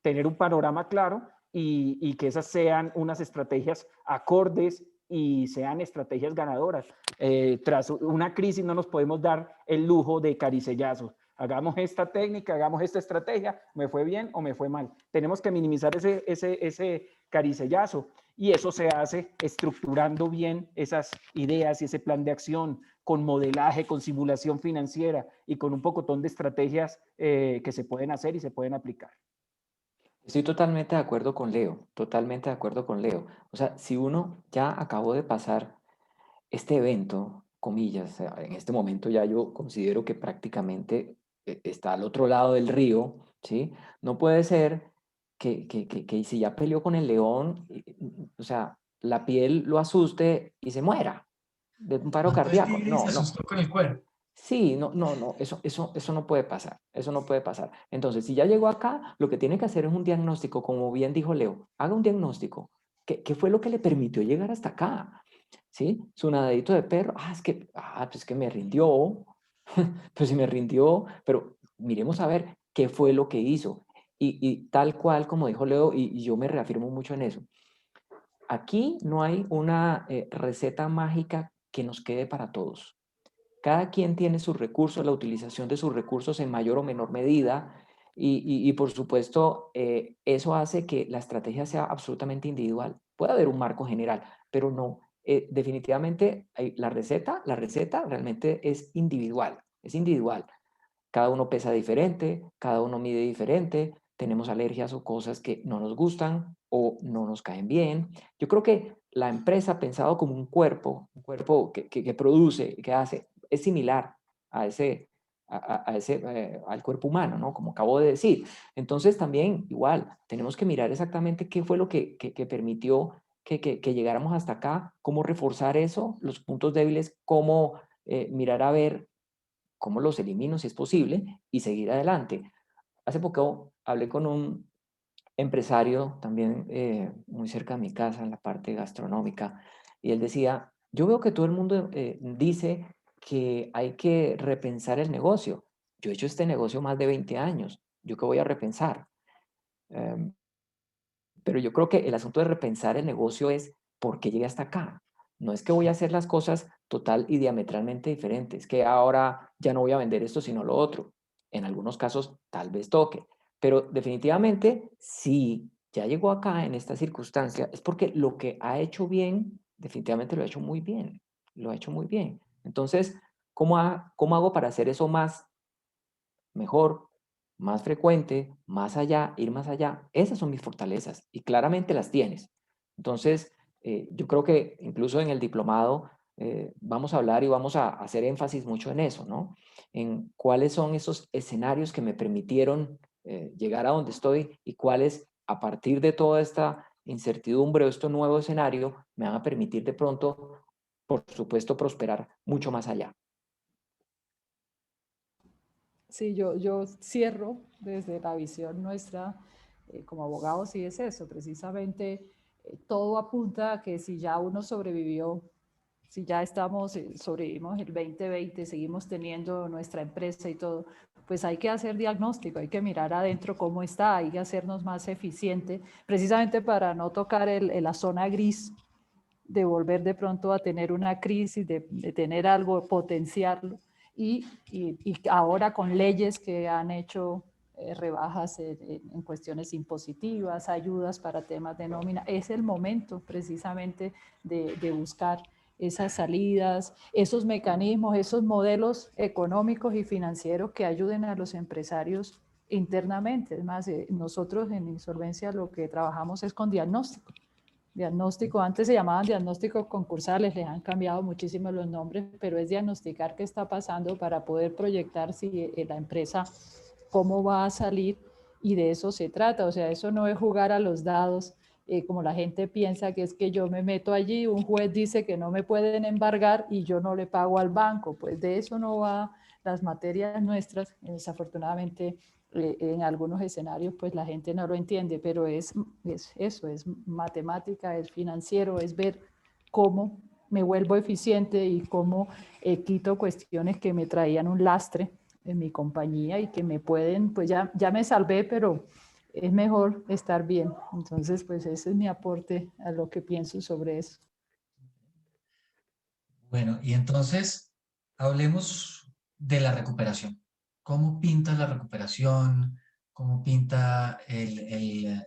tener un panorama claro y que esas sean unas estrategias acordes y sean estrategias ganadoras. Tras una crisis no nos podemos dar el lujo de caricellazos. Hagamos esta técnica, hagamos esta estrategia, me fue bien o me fue mal. Tenemos que minimizar ese caricellazo y eso se hace estructurando bien esas ideas y ese plan de acción con modelaje, con simulación financiera y con un pocotón de estrategias que se pueden hacer y se pueden aplicar. Estoy totalmente de acuerdo con Leo, totalmente de acuerdo con Leo. O sea, si uno ya acabó de pasar este evento, comillas, en este momento ya yo considero que prácticamente está al otro lado del río, ¿sí? No puede ser que si ya peleó con el león, o sea, la piel lo asuste y se muera de un paro Mató el cardíaco. tigre y se No, no. asustó con el cuero. Sí, no, no, no, eso no puede pasar, eso no puede pasar. Entonces, si ya llegó acá, lo que tiene que hacer es un diagnóstico, como bien dijo Leo, haga un diagnóstico. ¿Qué fue lo que le permitió llegar hasta acá? ¿Sí? Su nadadito de perro, pues que me rindió, pues si me rindió, pero miremos a ver qué fue lo que hizo. Y tal cual, como dijo Leo, y yo me reafirmo mucho en eso, aquí no hay una receta mágica que nos quede para todos. Cada quien tiene sus recursos, la utilización de sus recursos en mayor o menor medida y por supuesto eso hace que la estrategia sea absolutamente individual. Puede haber un marco general, pero no, definitivamente la receta realmente es individual. Cada uno pesa diferente, cada uno mide diferente, tenemos alergias o cosas que no nos gustan o no nos caen bien. Yo creo que la empresa pensado como un cuerpo que produce, que hace, es similar a al cuerpo humano, ¿no? Como acabo de decir. Entonces también igual tenemos que mirar exactamente qué fue lo que permitió que llegáramos hasta acá, cómo reforzar eso, los puntos débiles, cómo mirar a ver cómo los elimino si es posible y seguir adelante. Hace poco hablé con un empresario también muy cerca de mi casa en la parte gastronómica y él decía, yo veo que todo el mundo dice que hay que repensar el negocio. Yo he hecho este negocio más de 20 años. ¿Yo qué voy a repensar? Em, pero yo creo que el asunto de repensar el negocio es por qué llegué hasta acá. No es que voy a hacer las cosas total y diametralmente diferentes, que ahora ya no voy a vender esto sino lo otro. En algunos casos tal vez toque, pero definitivamente si ya llegó acá en esta circunstancia es porque lo que ha hecho bien, definitivamente lo ha hecho muy bien. Lo ha hecho muy bien. Entonces, ¿cómo hago para hacer eso más mejor, más frecuente, más allá, ir más allá? Esas son mis fortalezas y claramente las tienes. Entonces, yo creo que incluso en el diplomado vamos a hablar y vamos a hacer énfasis mucho en eso, ¿no? En cuáles son esos escenarios que me permitieron llegar a donde estoy y cuáles, a partir de toda esta incertidumbre o este nuevo escenario, me van a permitir de pronto, por supuesto, prosperar mucho más allá. Sí, yo cierro desde la visión nuestra como abogados y es eso, precisamente todo apunta a que si ya uno sobrevivió, si ya estamos, sobrevivimos el 2020, seguimos teniendo nuestra empresa y todo, pues hay que hacer diagnóstico, hay que mirar adentro cómo está, hay que hacernos más eficiente, precisamente para no tocar la zona gris de volver de pronto a tener una crisis, de tener algo, potenciarlo. Y ahora con leyes que han hecho rebajas en cuestiones impositivas, ayudas para temas de nómina, es el momento precisamente de buscar esas salidas, esos mecanismos, esos modelos económicos y financieros que ayuden a los empresarios internamente. Es más, nosotros en Insolvencia lo que trabajamos es con diagnóstico. Diagnóstico, antes se llamaban diagnósticos concursales, les han cambiado muchísimo los nombres, pero es diagnosticar qué está pasando para poder proyectar si la empresa cómo va a salir y de eso se trata. O sea, eso no es jugar a los dados, como la gente piensa que es que yo me meto allí, un juez dice que no me pueden embargar y yo no le pago al banco. Pues de eso no va las materias nuestras, desafortunadamente en algunos escenarios pues la gente no lo entiende, pero es eso, es matemática, es financiero, es ver cómo me vuelvo eficiente y cómo quito cuestiones que me traían un lastre en mi compañía y que me pueden, pues ya me salvé, pero es mejor estar bien. Entonces, pues ese es mi aporte a lo que pienso sobre eso. Bueno, y entonces hablemos de la recuperación. ¿Cómo pinta la recuperación? ¿Cómo pinta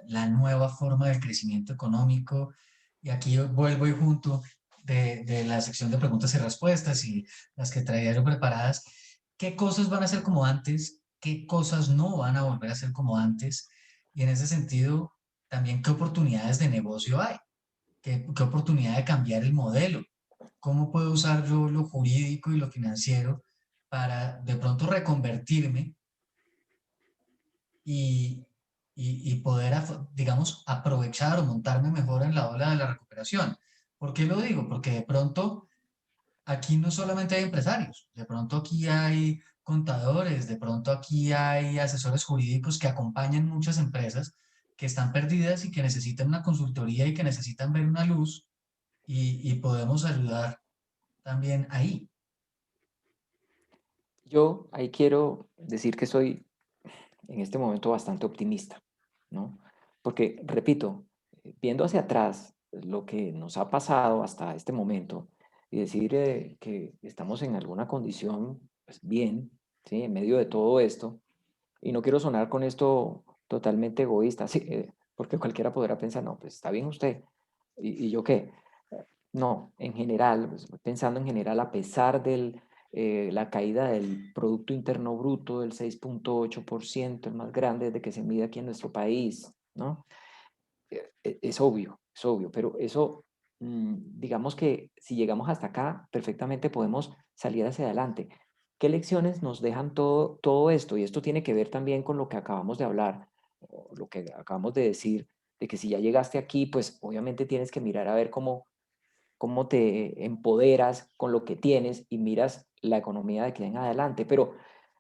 la nueva forma del crecimiento económico? Y aquí yo vuelvo y junto de la sección de preguntas y respuestas y las que traía yo preparadas. ¿Qué cosas van a ser como antes? ¿Qué cosas no van a volver a ser como antes? Y en ese sentido, también, ¿qué oportunidades de negocio hay? ¿Qué oportunidad de cambiar el modelo? ¿Cómo puedo usar yo lo jurídico y lo financiero para de pronto reconvertirme y, y poder, digamos, aprovechar o montarme mejor en la ola de la recuperación? ¿Por qué lo digo? Porque de pronto aquí no solamente hay empresarios, de pronto aquí hay contadores, de pronto aquí hay asesores jurídicos que acompañan muchas empresas que están perdidas y que necesitan una consultoría y que necesitan ver una luz y podemos ayudar también ahí. Yo ahí quiero decir que soy en este momento bastante optimista, ¿no? Porque, repito, viendo hacia atrás lo que nos ha pasado hasta este momento y decir que estamos en alguna condición pues, bien, ¿sí? En medio de todo esto, y no quiero sonar con esto totalmente egoísta, ¿sí? Porque cualquiera podrá pensar, no, pues está bien usted, y yo qué? No, en general, pues, pensando en general, a pesar de la caída del Producto Interno Bruto del 6,8%, el más grande de que se mide aquí en nuestro país, ¿no? Es obvio, pero eso, digamos que si llegamos hasta acá, perfectamente podemos salir hacia adelante. ¿Qué lecciones nos dejan todo esto? Y esto tiene que ver también con lo que acabamos de hablar, o lo que acabamos de decir, de que si ya llegaste aquí, pues obviamente tienes que mirar a ver cómo te empoderas con lo que tienes y miras la economía de aquí en adelante. Pero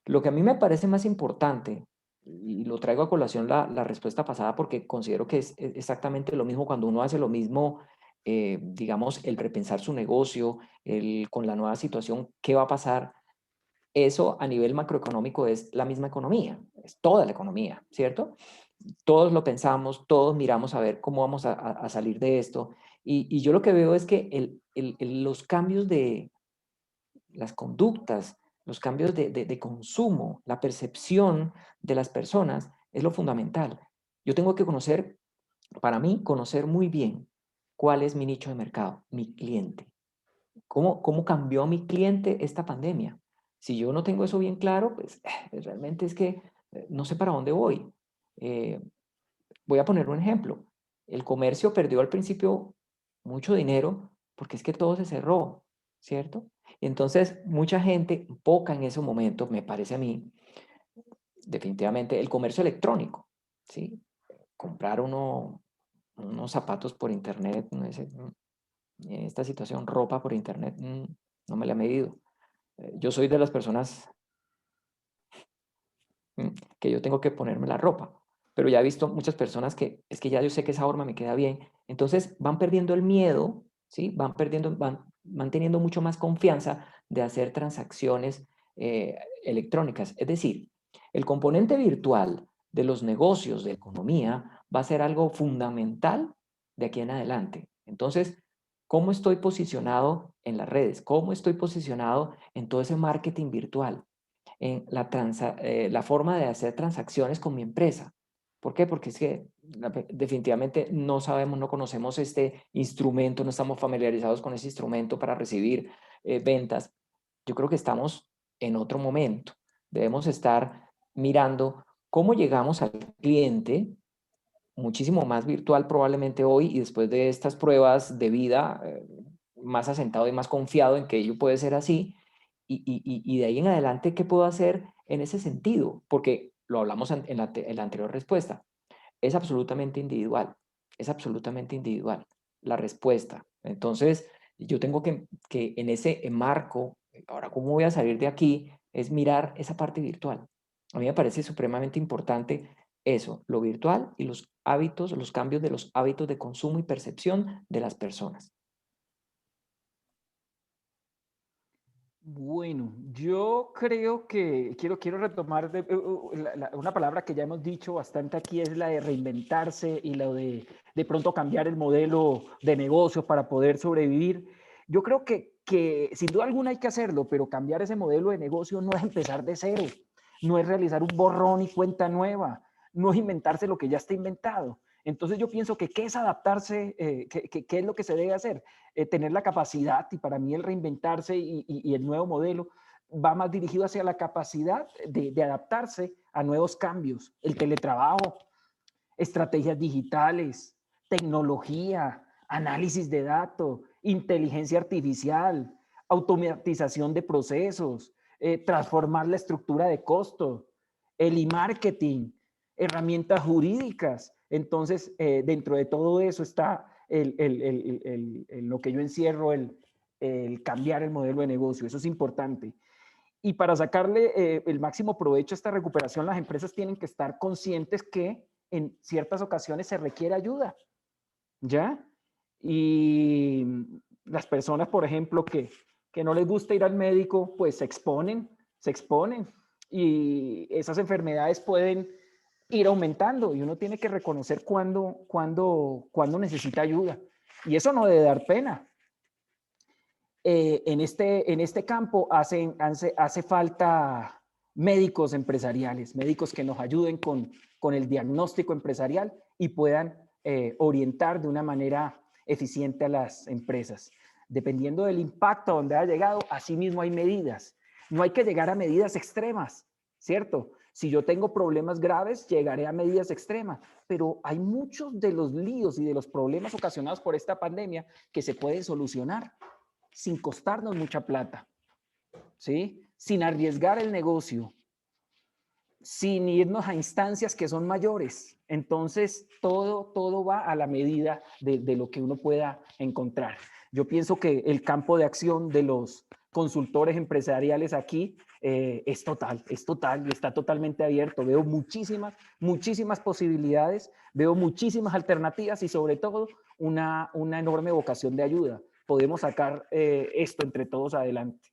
lo que a mí me parece más importante, y lo traigo a colación la respuesta pasada porque considero que es exactamente lo mismo cuando uno hace lo mismo, digamos, el repensar su negocio, con la nueva situación, ¿qué va a pasar? Eso a nivel macroeconómico es la misma economía, es toda la economía, ¿cierto? Todos lo pensamos, todos miramos a ver cómo vamos a salir de esto. Y yo lo que veo es que los cambios de las conductas, los cambios de consumo, la percepción de las personas es lo fundamental. Yo tengo que conocer, para mí, conocer muy bien cuál es mi nicho de mercado, mi cliente. ¿Cómo cambió a mi cliente esta pandemia? Si yo no tengo eso bien claro, pues realmente es que no sé para dónde voy. Eh, Voy a poner un ejemplo. El comercio perdió al principio mucho dinero porque es que todo se cerró, ¿cierto? Entonces, mucha gente, poca en ese momento, me parece a mí, definitivamente, el comercio electrónico, ¿sí? Comprar unos zapatos por internet, no sé, en esta situación, ropa por internet, no me la he medido. Yo soy de las personas que yo tengo que ponerme la ropa, pero ya he visto muchas personas que es que ya yo sé que esa forma me queda bien, entonces van perdiendo el miedo, ¿sí? Van teniendo mucho más confianza de hacer transacciones electrónicas. Es decir, el componente virtual de los negocios, de economía, va a ser algo fundamental de aquí en adelante. Entonces, ¿cómo estoy posicionado en las redes? ¿Cómo estoy posicionado en todo ese marketing virtual? En la forma de hacer transacciones con mi empresa. ¿Por qué? Porque es que definitivamente no sabemos, no conocemos este instrumento, no estamos familiarizados con ese instrumento para recibir ventas. Yo creo que estamos en otro momento. Debemos estar mirando cómo llegamos al cliente, muchísimo más virtual probablemente hoy y después de estas pruebas de vida, más asentado y más confiado en que ello puede ser así. Y de ahí en adelante, ¿qué puedo hacer en ese sentido? Porque lo hablamos en la anterior respuesta. Es absolutamente individual. Es absolutamente individual la respuesta. Entonces, yo tengo que en ese marco, ahora, ¿cómo voy a salir de aquí? Es mirar esa parte virtual. A mí me parece supremamente importante eso, lo virtual y los hábitos, los cambios de los hábitos de consumo y percepción de las personas. Bueno, yo creo que quiero retomar una palabra que ya hemos dicho bastante aquí, es la de reinventarse y la de pronto cambiar el modelo de negocio para poder sobrevivir. Yo creo que sin duda alguna hay que hacerlo, pero cambiar ese modelo de negocio no es empezar de cero, no es realizar un borrón y cuenta nueva, no es inventarse lo que ya está inventado. Entonces yo pienso que qué es adaptarse, qué es lo que se debe hacer, tener la capacidad, y para mí el reinventarse y el nuevo modelo va más dirigido hacia la capacidad de adaptarse a nuevos cambios, el teletrabajo, estrategias digitales, tecnología, análisis de datos, inteligencia artificial, automatización de procesos, transformar la estructura de costos, el e-marketing, herramientas jurídicas. Entonces, dentro de todo eso está lo que yo encierro, el cambiar el modelo de negocio. Eso es importante. Y para sacarle el máximo provecho a esta recuperación, las empresas tienen que estar conscientes que en ciertas ocasiones se requiere ayuda, ¿ya? Y las personas, por ejemplo, que no les gusta ir al médico, pues se exponen y esas enfermedades pueden ir aumentando y uno tiene que reconocer cuándo necesita ayuda. Y eso no debe dar pena. En este campo hace falta médicos empresariales, médicos que nos ayuden con el diagnóstico empresarial y puedan orientar de una manera eficiente a las empresas. Dependiendo del impacto a donde ha llegado, asimismo hay medidas. No hay que llegar a medidas extremas, ¿cierto? Si yo tengo problemas graves, llegaré a medidas extremas, pero hay muchos de los líos y de los problemas ocasionados por esta pandemia que se pueden solucionar sin costarnos mucha plata, ¿sí? sin arriesgar el negocio, sin irnos a instancias que son mayores. Entonces, todo va a la medida de lo que uno pueda encontrar. Yo pienso que el campo de acción de los consultores empresariales aquí es total, está totalmente abierto. Veo muchísimas posibilidades, veo muchísimas alternativas y sobre todo una enorme vocación de ayuda. Podemos sacar esto entre todos adelante.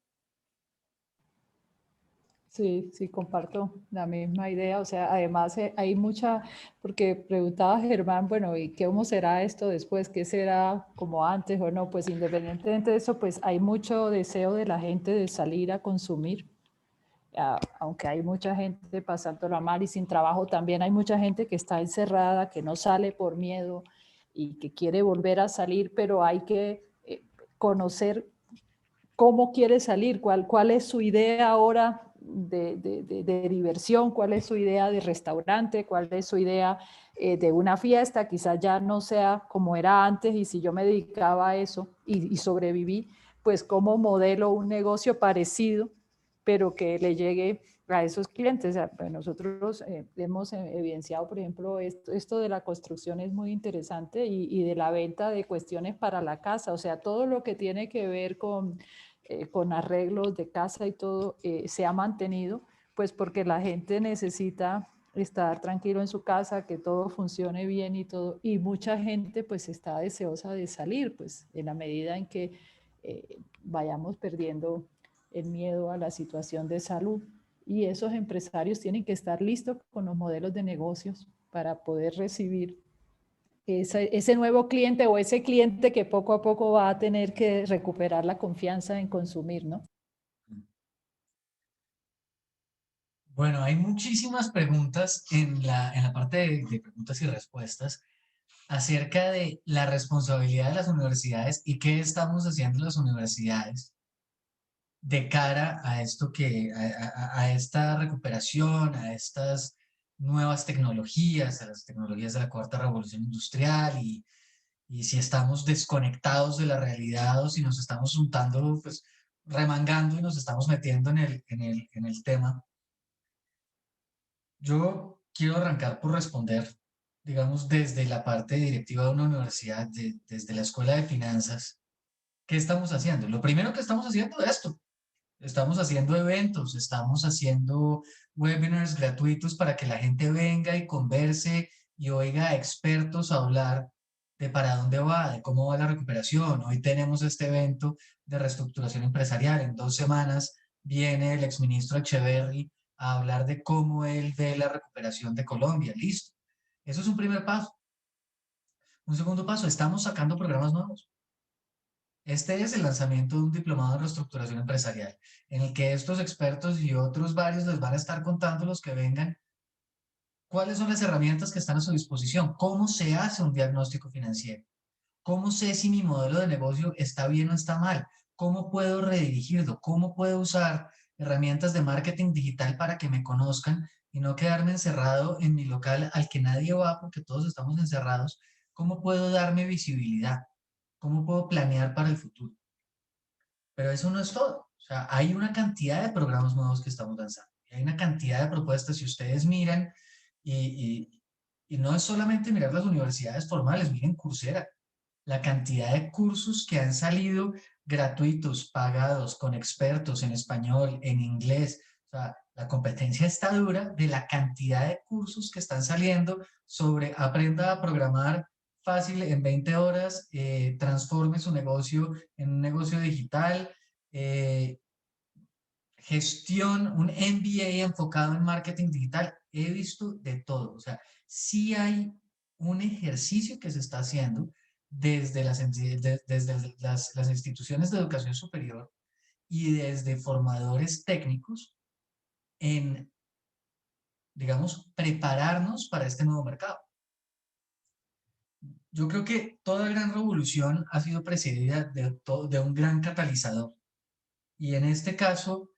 Sí, sí, comparto la misma idea. O sea, además hay mucha, porque preguntaba Germán, bueno, ¿y cómo será esto después? ¿Qué será como antes o no? Pues independientemente de eso, pues hay mucho deseo de la gente de salir a consumir. Aunque hay mucha gente pasándola mal y sin trabajo, también hay mucha gente que está encerrada, que no sale por miedo y que quiere volver a salir, pero hay que conocer cómo quiere salir, cuál es su idea ahora de diversión, cuál es su idea de restaurante, cuál es su idea de una fiesta, quizás ya no sea como era antes y si yo me dedicaba a eso y sobreviví, pues cómo modelo un negocio parecido, pero que le llegue a esos clientes. O sea, pues nosotros hemos evidenciado, por ejemplo, esto de la construcción es muy interesante y de la venta de cuestiones para la casa, o sea, todo lo que tiene que ver con arreglos de casa y todo, se ha mantenido, pues porque la gente necesita estar tranquilo en su casa, que todo funcione bien y todo, y mucha gente pues está deseosa de salir, pues en la medida en que vayamos perdiendo el miedo a la situación de salud. Y esos empresarios tienen que estar listos con los modelos de negocios para poder recibir ese nuevo cliente o ese cliente que poco a poco va a tener que recuperar la confianza en consumir, ¿no? Bueno, hay muchísimas preguntas en la parte de preguntas y respuestas acerca de la responsabilidad de las universidades y qué estamos haciendo las universidades de cara a esto a esta recuperación, a estas nuevas tecnologías, a las tecnologías de la cuarta revolución industrial y si estamos desconectados de la realidad o si nos estamos juntando, pues remangando y nos estamos metiendo en el tema. Yo quiero arrancar por responder, digamos, desde la parte directiva de una universidad, desde la escuela de finanzas. ¿Qué estamos haciendo? Lo primero que estamos haciendo es esto. Estamos haciendo eventos, estamos haciendo webinars gratuitos para que la gente venga y converse y oiga a expertos hablar de para dónde va, de cómo va la recuperación. Hoy tenemos este evento de reestructuración empresarial. En 2 semanas viene el exministro Echeverry a hablar de cómo él ve la recuperación de Colombia. Listo. Eso es un primer paso. Un segundo paso, estamos sacando programas nuevos. Este es el lanzamiento de un diplomado en reestructuración empresarial, en el que estos expertos y otros varios les van a estar contando los que vengan cuáles son las herramientas que están a su disposición, cómo se hace un diagnóstico financiero, cómo sé si mi modelo de negocio está bien o está mal, cómo puedo redirigirlo, cómo puedo usar herramientas de marketing digital para que me conozcan y no quedarme encerrado en mi local al que nadie va porque todos estamos encerrados, cómo puedo darme visibilidad, cómo puedo planear para el futuro. Pero eso no es todo. O sea, hay una cantidad de programas nuevos que estamos lanzando. Hay una cantidad de propuestas. Si ustedes miran, y, y no es solamente mirar las universidades formales, miren Coursera, la cantidad de cursos que han salido gratuitos, pagados, con expertos en español, en inglés. O sea, la competencia está dura de la cantidad de cursos que están saliendo sobre aprenda a programar fácil en 20 horas, transforme su negocio en un negocio digital, eh, gestión, un MBA enfocado en marketing digital. He visto de todo. O sea, sí hay un ejercicio que se está haciendo desde las instituciones de educación superior y desde formadores técnicos en, digamos, prepararnos para este nuevo mercado. Yo creo que toda gran revolución ha sido precedida de un gran catalizador. Y en este caso,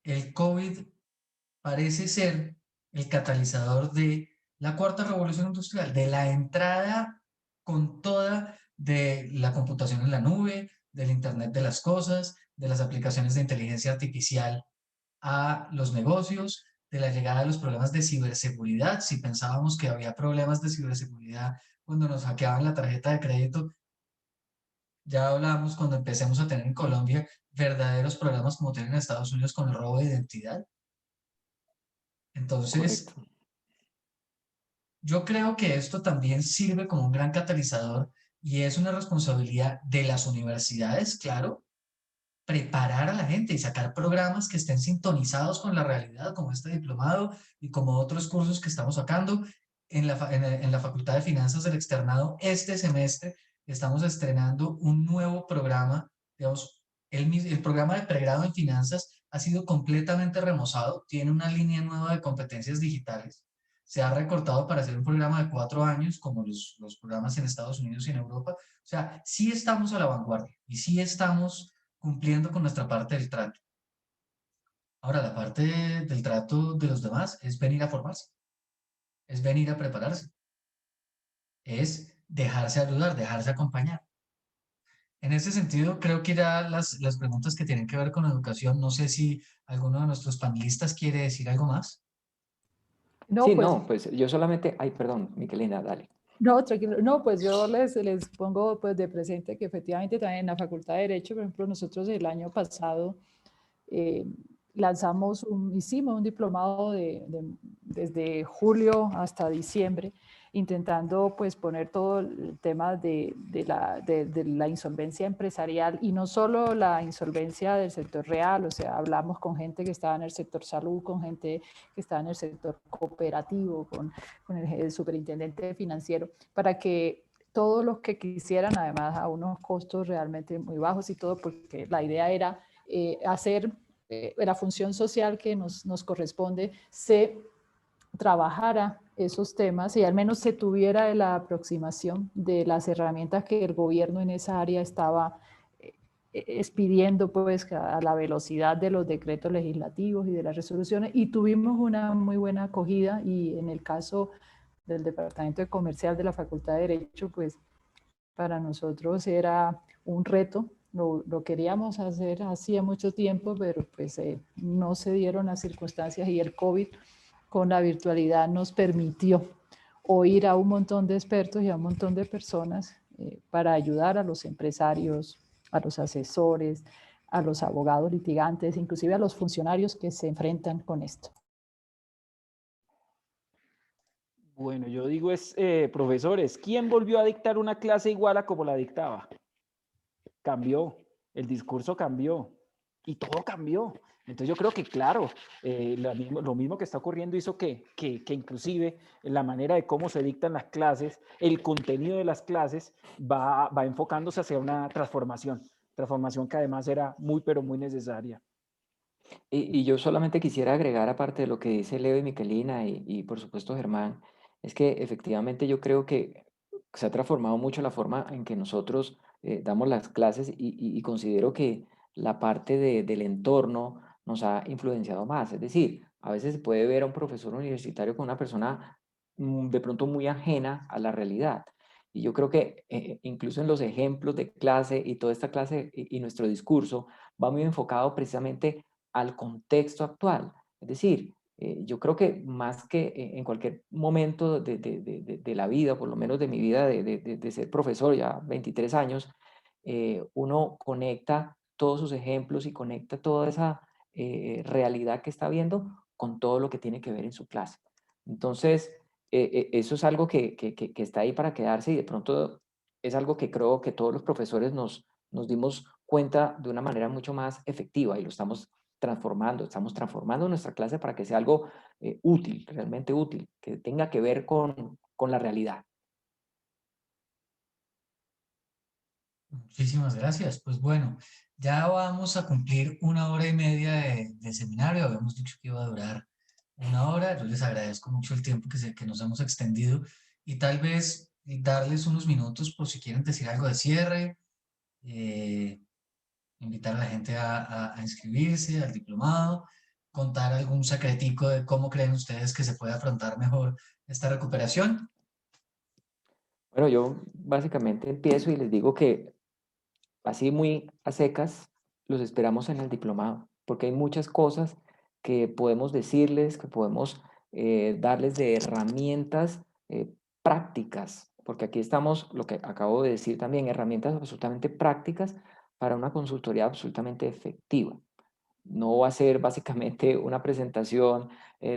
el COVID parece ser el catalizador de la cuarta revolución industrial, de la entrada con toda de la computación en la nube, del Internet de las cosas, de las aplicaciones de inteligencia artificial a los negocios, de la llegada de los problemas de ciberseguridad. Si pensábamos que había problemas de ciberseguridad cuando nos hackeaban la tarjeta de crédito, ya hablamos cuando empecemos a tener en Colombia verdaderos problemas como tienen en Estados Unidos con el robo de identidad. Entonces, Correcto. yo creo que esto también sirve como un gran catalizador y es una responsabilidad de las universidades, claro, preparar a la gente y sacar programas que estén sintonizados con la realidad, como este diplomado y como otros cursos que estamos sacando. En la Facultad de Finanzas del Externado, este semestre estamos estrenando un nuevo programa, digamos, el programa de pregrado en finanzas ha sido completamente remozado, tiene una línea nueva de competencias digitales, se ha recortado para hacer un programa de 4 años, como los programas en Estados Unidos y en Europa. O sea, sí estamos a la vanguardia y sí estamos cumpliendo con nuestra parte del trato. Ahora, la parte del trato de los demás es venir a formarse, es venir a prepararse, es dejarse ayudar, dejarse acompañar. En ese sentido, creo que ya las preguntas que tienen que ver con educación, no sé si alguno de nuestros panelistas quiere decir algo más. No, Sí, pues no, pues yo solamente, ay, perdón, Miquelina, dale. no, tranquilo. No, pues yo les pongo pues de presente que efectivamente también en la Facultad de Derecho, por ejemplo, nosotros el año pasado eh, hicimos un diplomado desde julio hasta diciembre, intentando pues poner todo el tema de la insolvencia empresarial y no solo la insolvencia del sector real, o sea, hablamos con gente que estaba en el sector salud, con gente que estaba en el sector cooperativo, con el superintendente financiero, para que todos los que quisieran, además a unos costos realmente muy bajos y todo, porque la idea era hacer la función social que nos corresponde, se trabajara esos temas y al menos se tuviera la aproximación de las herramientas que el gobierno en esa área estaba expidiendo pues a la velocidad de los decretos legislativos y de las resoluciones, y tuvimos una muy buena acogida. Y en el caso del Departamento de Comercial de la Facultad de Derecho, pues para nosotros era un reto. Lo queríamos hacer hacía mucho tiempo, pero pues no se dieron las circunstancias, y el COVID con la virtualidad nos permitió oír a un montón de expertos y a un montón de personas para ayudar a los empresarios, a los asesores, a los abogados litigantes, inclusive a los funcionarios que se enfrentan con esto. Bueno, yo digo profesores, ¿quién volvió a dictar una clase igual a como la dictaba? Cambió, el discurso cambió y todo cambió. Entonces yo creo que, claro, lo mismo que está ocurriendo hizo que inclusive la manera de cómo se dictan las clases, el contenido de las clases va enfocándose hacia una transformación que además era muy, pero muy necesaria. Y yo solamente quisiera agregar, aparte de lo que dice Leo y Miquelina y por supuesto Germán, es que efectivamente yo creo que se ha transformado mucho la forma en que nosotros damos las clases y considero que la parte del entorno nos ha influenciado más. Es decir, a veces se puede ver a un profesor universitario con una persona de pronto muy ajena a la realidad. Y yo creo que incluso en los ejemplos de clase y toda esta clase y nuestro discurso va muy enfocado precisamente al contexto actual. Es decir, yo creo que más que en cualquier momento de la vida, por lo menos de mi vida de ser profesor, ya 23 años, uno conecta todos sus ejemplos y conecta toda esa realidad que está viendo con todo lo que tiene que ver en su clase. Entonces, eso es algo que está ahí para quedarse y de pronto es algo que creo que todos los profesores nos dimos cuenta de una manera mucho más efectiva y lo estamos transformando nuestra clase para que sea algo útil, realmente útil, que tenga que ver con la realidad. Muchísimas gracias. Pues bueno, ya vamos a cumplir 1 hora y media de seminario. Habíamos dicho que iba a durar 1 hora. Yo les agradezco mucho el tiempo que nos hemos extendido y tal vez darles unos minutos por si quieren decir algo de cierre, eh, invitar a la gente a inscribirse al diplomado, contar algún secretico de cómo creen ustedes que se puede afrontar mejor esta recuperación. Bueno, yo básicamente empiezo y les digo que así muy a secas los esperamos en el diplomado, porque hay muchas cosas que podemos decirles, que podemos darles de herramientas prácticas, porque aquí estamos, lo que acabo de decir también, herramientas absolutamente prácticas para una consultoría absolutamente efectiva. No va a ser básicamente una presentación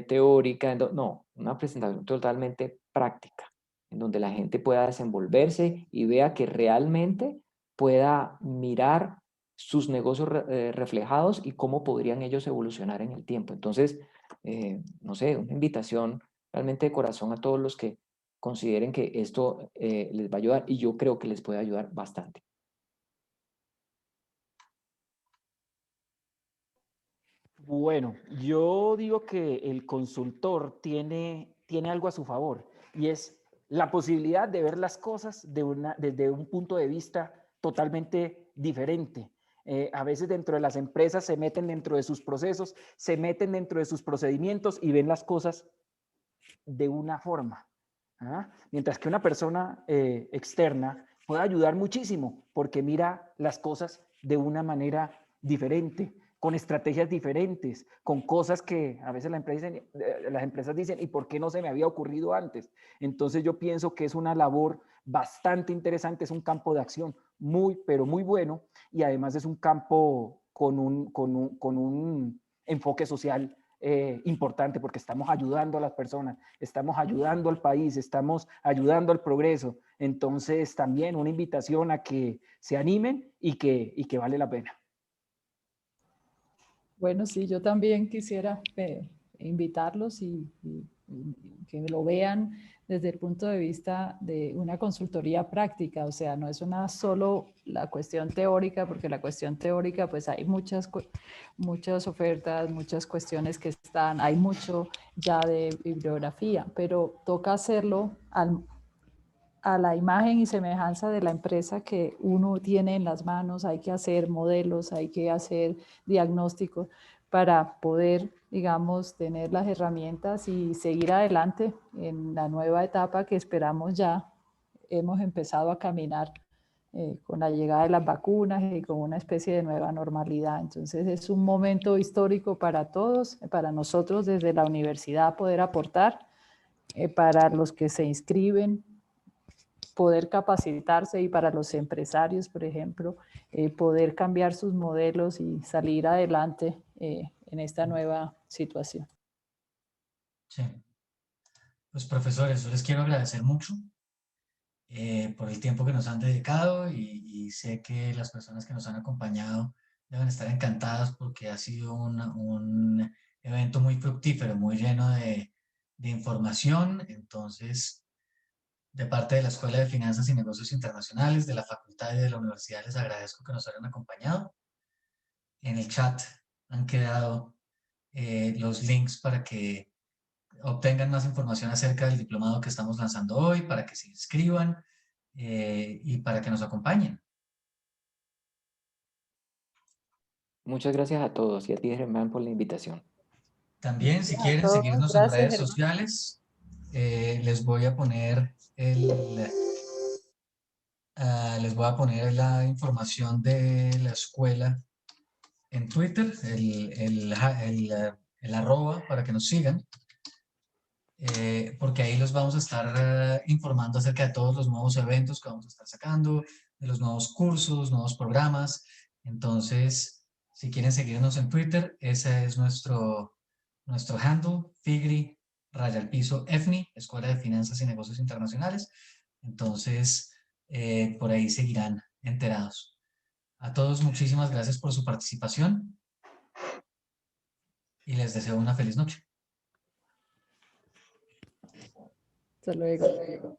teórica, no, una presentación totalmente práctica, en donde la gente pueda desenvolverse y vea que realmente pueda mirar sus negocios reflejados y cómo podrían ellos evolucionar en el tiempo. Entonces, no sé, una invitación realmente de corazón a todos los que consideren que esto les va a ayudar, y yo creo que les puede ayudar bastante. Bueno, yo digo que el consultor tiene algo a su favor, y es la posibilidad de ver las cosas desde un punto de vista totalmente diferente. A veces dentro de las empresas se meten dentro de sus procesos, se meten dentro de sus procedimientos y ven las cosas de una forma. ¿Ah? Mientras que una persona externa puede ayudar muchísimo porque mira las cosas de una manera diferente, con estrategias diferentes, con cosas que a veces las empresas dicen, ¿y por qué no se me había ocurrido antes? Entonces yo pienso que es una labor bastante interesante, es un campo de acción muy, pero muy bueno, y además es un campo con un enfoque social importante, porque estamos ayudando a las personas, estamos ayudando al país, estamos ayudando al progreso. Entonces también una invitación a que se animen y que vale la pena. Bueno, sí, yo también quisiera invitarlos y que lo vean desde el punto de vista de una consultoría práctica, o sea, no es una solo la cuestión teórica, porque la cuestión teórica, pues hay muchas ofertas, muchas cuestiones que están, hay mucho ya de bibliografía, pero toca hacerlo a la imagen y semejanza de la empresa que uno tiene en las manos. Hay que hacer modelos, hay que hacer diagnósticos para poder, digamos, tener las herramientas y seguir adelante en la nueva etapa que esperamos ya. Hemos empezado a caminar con la llegada de las vacunas y con una especie de nueva normalidad. Entonces es un momento histórico para todos, para nosotros desde la universidad poder aportar, para los que se inscriben, poder capacitarse, y para los empresarios, por ejemplo, poder cambiar sus modelos y salir adelante en esta nueva situación. Sí. Pues profesores, yo les quiero agradecer mucho por el tiempo que nos han dedicado, y sé que las personas que nos han acompañado deben estar encantadas porque ha sido un evento muy fructífero, muy lleno de información. Entonces, de parte de la Escuela de Finanzas y Negocios Internacionales, de la Facultad y de la Universidad, les agradezco que nos hayan acompañado. En el chat han quedado los links para que obtengan más información acerca del diplomado que estamos lanzando hoy, para que se inscriban y para que nos acompañen. Muchas gracias a todos y a ti, Germán, por la invitación. También, si A quieren todos, seguirnos en gracias, redes Germán. sociales, les voy a poner les voy a poner la información de la escuela en Twitter, el arroba, para que nos sigan, porque ahí los vamos a estar informando acerca de todos los nuevos eventos que vamos a estar sacando, de los nuevos cursos, nuevos programas. Entonces, si quieren seguirnos en Twitter, ese es nuestro handle, Figri_EFNI, Escuela de Finanzas y Negocios Internacionales. Entonces, por ahí seguirán enterados. A todos, muchísimas gracias por su participación y les deseo una feliz noche. Hasta luego.